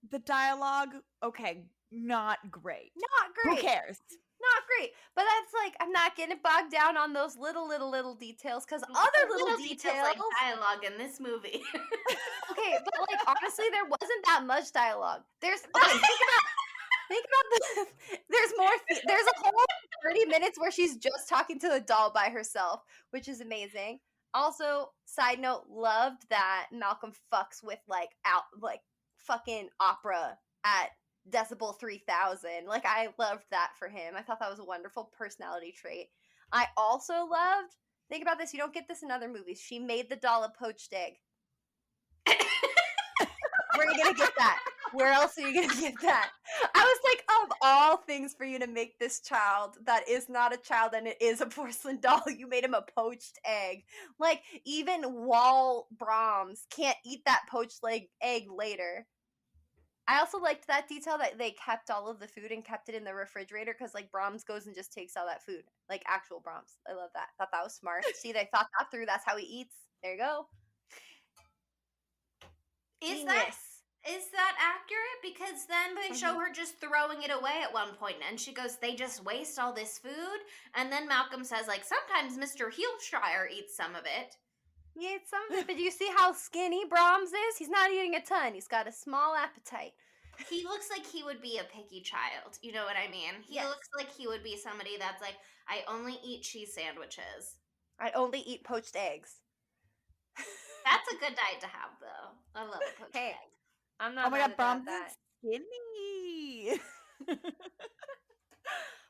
The dialogue, okay, not great. Not great. Who cares? Not great. But that's like, I'm not getting bogged down on those little details, because other little details like dialogue in this movie. Okay, but like honestly, there wasn't that much dialogue. Think about there's more. There's a whole 30 minutes where she's just talking to the doll by herself, which is amazing. Also, side note, loved that Malcolm fucks with like fucking opera at decibel 3000. Like I loved that for him. I thought that was a wonderful personality trait. I also loved. Think about this. You don't get this in other movies. She made the doll a poached egg. Where are you gonna get that? Where else are you gonna get that? I was like, of all things for you to make this child that is not a child and it is a porcelain doll, you made him a poached egg. Like, even Brahms can't eat that poached egg later. I also liked that detail that they kept all of the food and kept it in the refrigerator because, like, Brahms goes and just takes all that food. Like, actual Brahms. I love that. Thought that was smart. See, they thought that through. That's how he eats. There you go. Is that accurate? Because then they show her just throwing it away at one point, and she goes, they just waste all this food? And then Malcolm says, like, sometimes Mr. Heelshire eats some of it. He ate some of it, but do you see how skinny Brahms is? He's not eating a ton. He's got a small appetite. He looks like he would be a picky child. You know what I mean? He looks like he would be somebody that's like, I only eat cheese sandwiches. I only eat poached eggs. That's a good diet to have, though. I love a poached egg. I'm not. Oh my god, Brahms that. is skinny.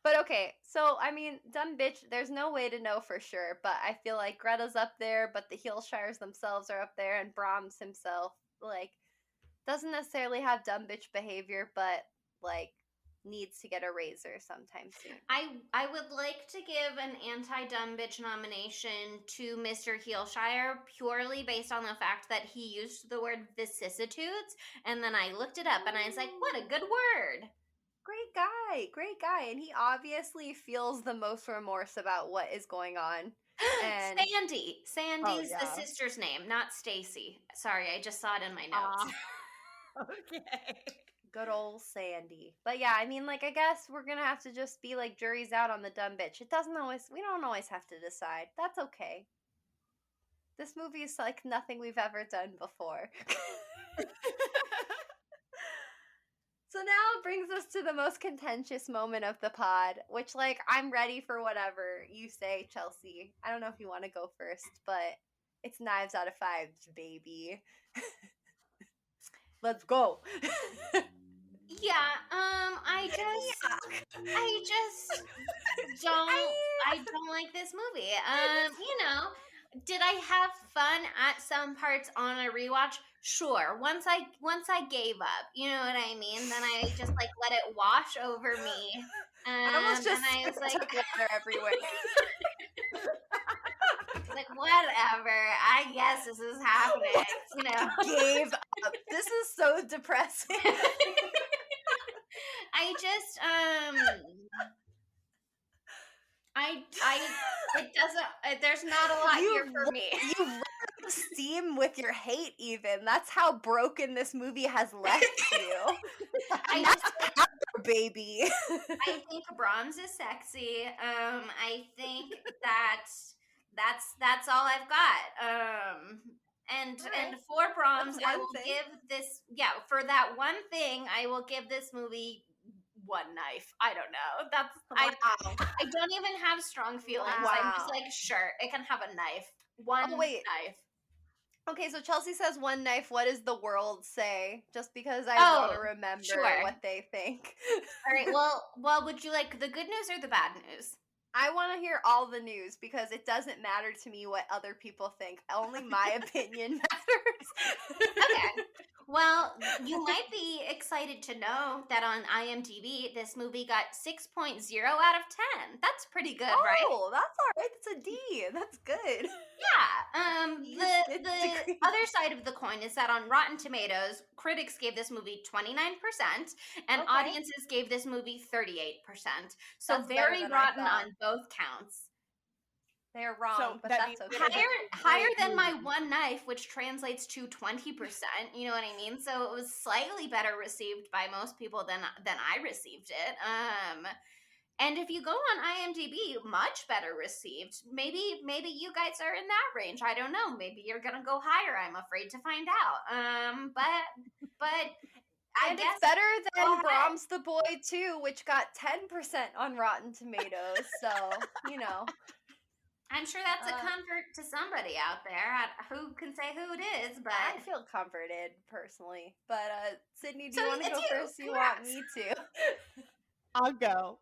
But okay, so I mean, dumb bitch. There's no way to know for sure, but I feel like Greta's up there, but the Heelshires themselves are up there, and Brahms himself, like, doesn't necessarily have dumb bitch behavior, but like needs to get a razor sometime soon. I would like to give an anti-dumb bitch nomination to Mr. Heelshire purely based on the fact that he used the word vicissitudes, and then I looked it up and I was like, what a good word. Great guy, and he obviously feels the most remorse about what is going on. And Sandy's the sister's name, not Stacy. Sorry, I just saw it in my notes. Okay. Good old Sandy. But yeah, I mean, like, I guess we're gonna have to just be like, jury's out on the dumb bitch. We don't always have to decide. That's okay. This movie is like nothing we've ever done before. So now it brings us to the most contentious moment of the pod, which, like, I'm ready for whatever you say, Chelsea. I don't know if you want to go first, but it's Knives Out of 5, baby. Let's go. Yeah, I just don't like this movie. You know, did I have fun at some parts on a rewatch? Sure. Once I gave up, you know what I mean? Then I just like let it wash over me. I almost just and I was like, took water everywhere. like, whatever. I guess this is happening. You know, gave up. This is so depressing. I just it doesn't. There's not a lot here for me. You lit up steam with your hate. Even that's how broken this movie has left you. Baby. I think Brahms is sexy. I think that's all I've got. And for Brahms, I will give this. Yeah, for that one thing, I will give this movie one knife. I don't know. I don't even have strong feelings. Wow. I'm just like, sure, it can have a knife. One knife. Okay, so Chelsea says one knife. What does the world say? Just because I want to remember what they think. All right. Well, would you like the good news or the bad news? I want to hear all the news because it doesn't matter to me what other people think. Only my opinion matters. Okay. Well, you might be excited to know that on IMDb, this movie got 6.0 out of 10. That's pretty good, right? Oh, that's all right. That's a D. That's good. Yeah. The other side of the coin is that on Rotten Tomatoes, critics gave this movie 29%, and audiences gave this movie 38%. So that's very rotten on both counts. They're wrong, but that's okay. Higher than my one knife, which translates to 20%. You know what I mean? So it was slightly better received by most people than I received it. And if you go on IMDb, much better received. Maybe you guys are in that range. I don't know. Maybe you're gonna go higher. I'm afraid to find out. But I And guess it's better go than ahead. Brahms the Boy 2, which got 10% on Rotten Tomatoes. So, you know. I'm sure that's a comfort to somebody out there. Who can say who it is? But I feel comforted personally. But Sydney, do So you want to it's go you. first? You want me to? I'll go.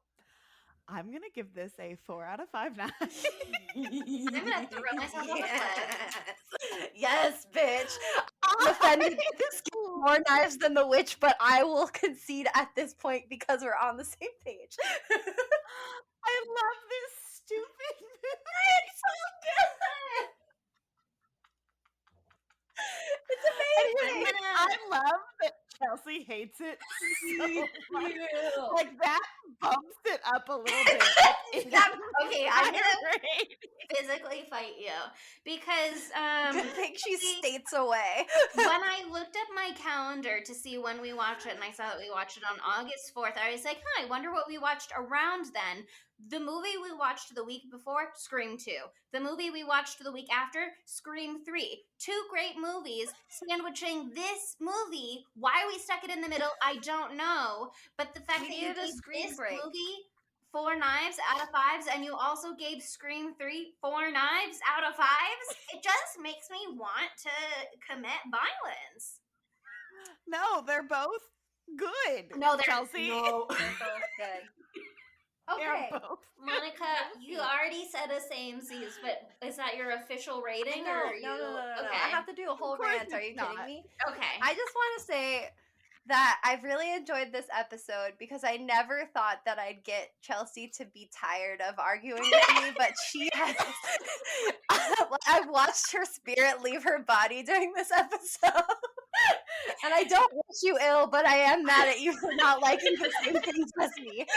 I'm going to give this a 4 out of 5 knives. I'm gonna throw myself off a cliff. Yes, bitch. I'm offended that this gets more knives than The Witch, but I will concede at this point because we're on the same page. I love this stupid movie. It's so good. It's amazing. I love that Chelsea hates it so much. Like, that bumps it up a little bit. Okay, I'm gonna physically fight you because Good thing she's states away. when I looked at my calendar to see when we watched it, and I saw that we watched it on August 4th, I was like, I wonder what we watched around then. The movie we watched the week before, Scream 2. The movie we watched the week after, Scream 3. 2 great movies sandwiching this movie. Why we stuck it in the middle, I don't know. But the fact We that you needed a gave Scream this break. movie 4 knives out of 5s, and you also gave Scream 3 4 knives out of 5s, it just makes me want to commit violence. No, they're both good. No, they're Chelsea. No, they're both good. Okay. Monica, you already said a samesies, but is that your official rating? No, or are you... no. Okay. I have to do a whole course rant. Are you it's not. kidding me? Okay. I just want to say that I've really enjoyed this episode because I never thought that I'd get Chelsea to be tired of arguing with me, but she has. I've watched her spirit leave her body during this episode. And I don't wish you ill, but I am mad at you for not liking the same things as me.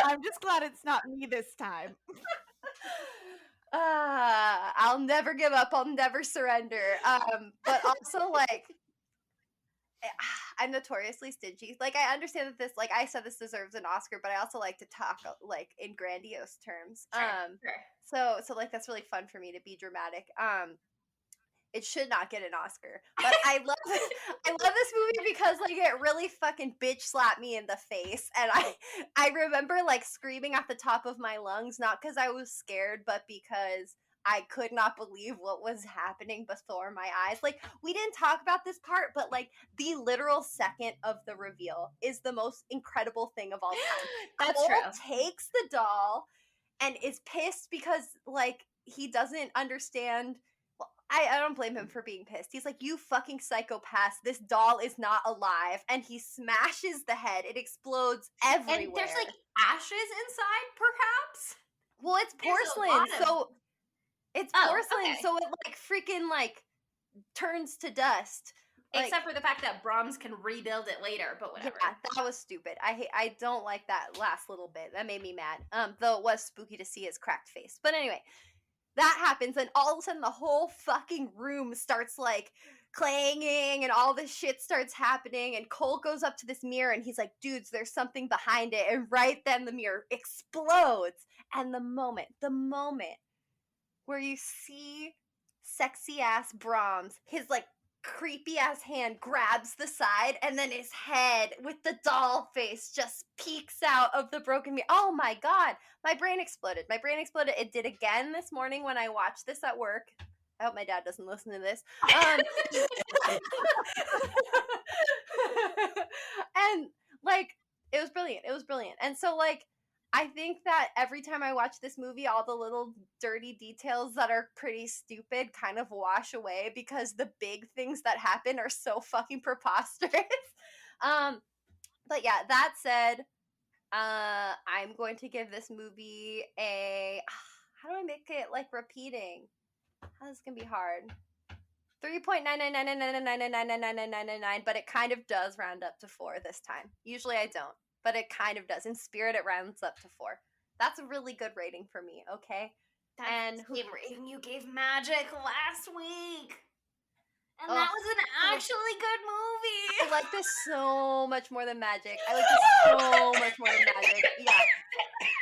I'm just glad it's not me this time. I'll never give up. I'll never surrender. But also, like, I'm notoriously stingy. Like, I understand that this, like, I said this deserves an Oscar, but I also like to talk, like, in grandiose terms. Sure. So, like, that's really fun for me to be dramatic. It should not get an Oscar, but I love this movie because, like, it really fucking bitch slapped me in the face, and I remember, like, screaming at the top of my lungs, not because I was scared, but because I could not believe what was happening before my eyes. Like, we didn't talk about this part, but, like, the literal second of the reveal is the most incredible thing of all time. That's Cole true. takes the doll and is pissed because, like, he doesn't understand. Well, I don't blame him for being pissed. He's like, you fucking psychopath, this doll is not alive. And he smashes the head. It explodes everywhere. And there's, like, ashes inside, perhaps? Well, it's porcelain, so it's porcelain, so it, like, freaking, like, turns to dust. Like, except for the fact that Brahms can rebuild it later, but whatever. Yeah, that was stupid. I don't like that last little bit. That made me mad. Though it was spooky to see his cracked face. But anyway, that happens, and all of a sudden the whole fucking room starts, like, clanging, and all this shit starts happening, and Cole goes up to this mirror, and he's like, dudes, there's something behind it, and right then the mirror explodes, and the moment where you see sexy-ass Brahms, his, like, creepy-ass hand grabs the side, and then his head with the doll face just peeks out of the broken mirror. Oh my god! My brain exploded. It did again this morning when I watched this at work. I hope my dad doesn't listen to this. And, like, it was brilliant. And so, like, I think that every time I watch this movie, all the little dirty details that are pretty stupid kind of wash away because the big things that happen are so fucking preposterous. But yeah, that said, I'm going to give this movie a, how do I make it, like, repeating? This is gonna be hard. 3.99999999999, but it kind of does round up to 4 this time. Usually I don't, but it kind of does. In spirit, it rounds up to 4. That's a really good rating for me, okay? That's the same rating you gave Magic last week. And that was an actually good movie. I like this so much more than Magic. I like this so much more than Magic. Yeah.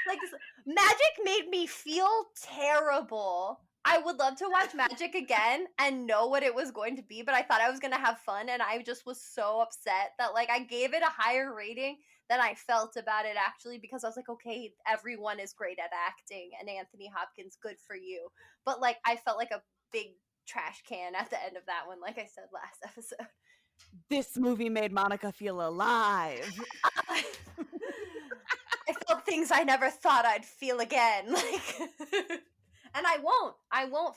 Like this, Magic made me feel terrible. I would love to watch Magic again and know what it was going to be, but I thought I was going to have fun, and I just was so upset that like I gave it a higher rating than I felt about it actually, because I was like, okay, everyone is great at acting, and Anthony Hopkins, good for you. But like I felt like a big trash can at the end of that one, like I said last episode. This movie made Monica feel alive. I felt things I never thought I'd feel again. Like, and I won't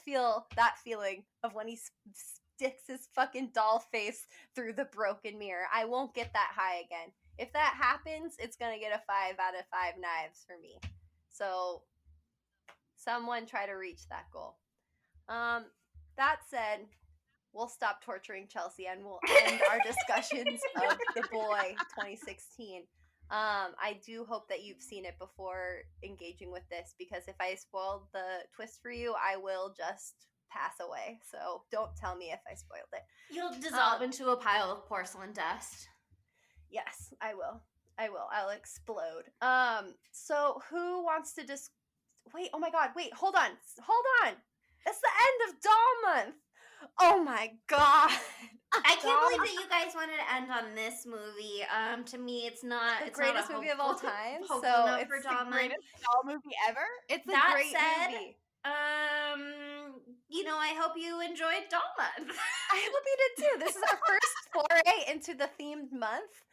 feel that feeling of when he sticks his fucking doll face through the broken mirror. I won't get that high again. If that happens, it's gonna get a 5 out of 5 knives for me. So, someone try to reach that goal. That said, we'll stop torturing Chelsea and we'll end our discussions of The Boy 2016. I do hope that you've seen it before engaging with this, because if I spoiled the twist for you, I will just pass away. So don't tell me if I spoiled it. You'll dissolve into a pile of porcelain dust. Yes, I will. I'll explode. So who wants to wait, oh my god, wait, hold on. It's the end of Doll Month. Oh my god. I can't believe that you guys wanted to end on this movie. To me, it's not the it's greatest not movie of all time. So it's it's the Greatest doll movie ever. It's a That great said, movie. I hope you enjoyed Doll Month. I hope you did too. This is our first foray into the themed month.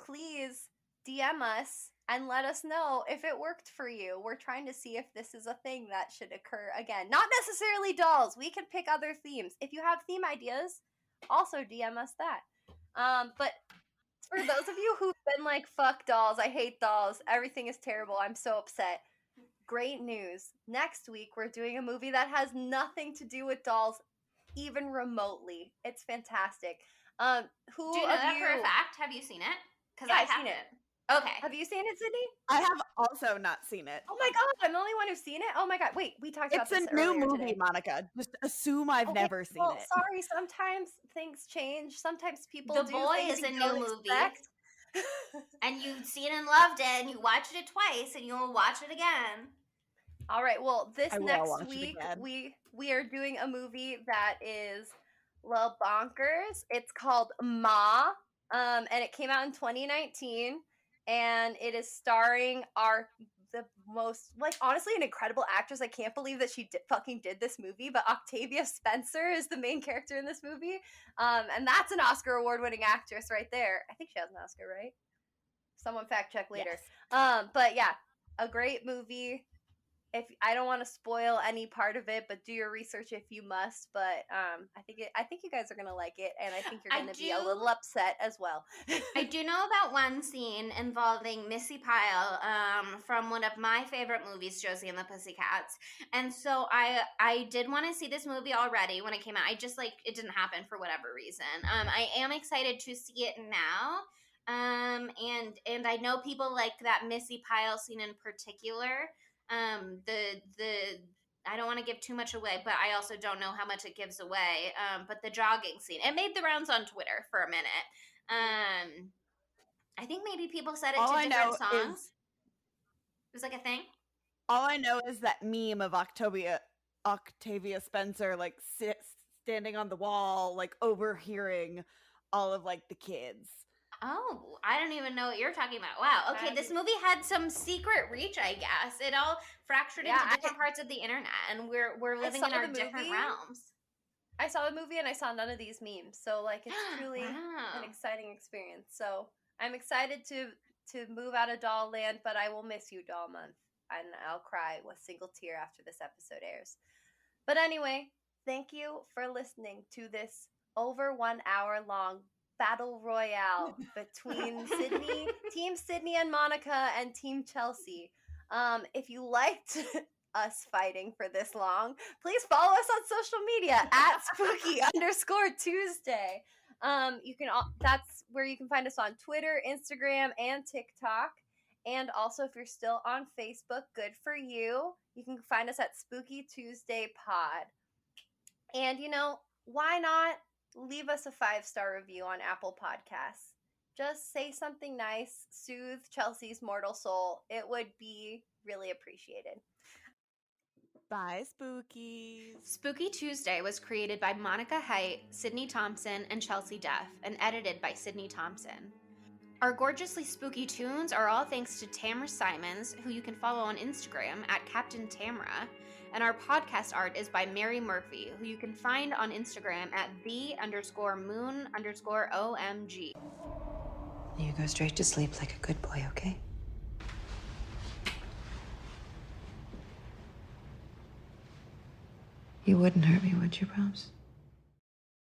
Please DM us and let us know if it worked for you. We're trying to see if this is a thing that should occur again. Not necessarily dolls. We can pick other themes. If you have theme ideas, also DM us that. But for those of you who've been like, fuck dolls, I hate dolls, everything is terrible, I'm so upset, great news. Next week, we're doing a movie that has nothing to do with dolls, even remotely. It's fantastic. Who Do you know of that you... for a fact? Have you seen it? Because Yeah, I I've seen haven't. it. Okay. Have you seen it, Sydney? I have also not seen it. Oh my god, I'm the only one who's seen it? Oh my god, wait, we talked about It's this a new earlier movie, today. Monica. Just assume I've Okay, never seen well, it. sorry, sometimes things change. Sometimes people The do Boy things is a you new don't movie. expect. And you've seen and loved it, and you watched it twice, and you'll watch it again. All right, well, this I will next watch it week again. we are doing a movie that is a little bonkers. It's called Ma, and it came out in 2019, and it is starring the most, like, honestly, an incredible actress. I can't believe that she fucking did this movie, but Octavia Spencer is the main character in this movie, and that's an Oscar award-winning actress right there. I think she has an Oscar, right? Someone fact check later. Yes. But yeah, a great movie. If I don't want to spoil any part of it, but do your research if you must. But I think you guys are gonna like it, and I think you're gonna be a little upset as well. I do know about one scene involving Missy Pyle from one of my favorite movies, Josie and the Pussycats. And so I did want to see this movie already when it came out. I just, like, it didn't happen for whatever reason. I am excited to see it now. And I know people like that Missy Pyle scene in particular. I don't want to give too much away, but I also don't know how much it gives away. But the jogging scene, it made the rounds on Twitter for a minute. I think maybe people said it to different songs. It was like a thing. All I know is that meme of Octavia Spencer, like, standing on the wall, like, overhearing all of, like, the kids. Oh, I don't even know what you're talking about. Wow. Okay, this movie had some secret reach, I guess. It all fractured into different parts of the internet, and we're living in our different realms. I saw the movie and I saw none of these memes, so like it's truly an exciting experience. So I'm excited to move out of Doll Land, but I will miss you, Doll Month, and I'll cry with a single tear after this episode airs. But anyway, thank you for listening to this over 1 hour long battle royale between Team Sydney and Monica, and Team Chelsea. If you liked us fighting for this long, please follow us on social media at spooky_Tuesday. That's where you can find us on Twitter, Instagram, and TikTok. And also, if you're still on Facebook, good for you. You can find us at Spooky Tuesday Pod. And why not leave us a 5-star review on Apple Podcasts. Just say something nice, soothe Chelsea's mortal soul. It would be really appreciated. Bye, Spookies. Spooky Tuesday was created by Monica Height, Sydney Thompson, and Chelsea Duff, and edited by Sydney Thompson. Our gorgeously spooky tunes are all thanks to Tamra Simons, who you can follow on Instagram at Captain Tamra, and our podcast art is by Mary Murphy, who you can find on Instagram at the_moon_omg. You go straight to sleep like a good boy, okay? You wouldn't hurt me, would you, Brahms?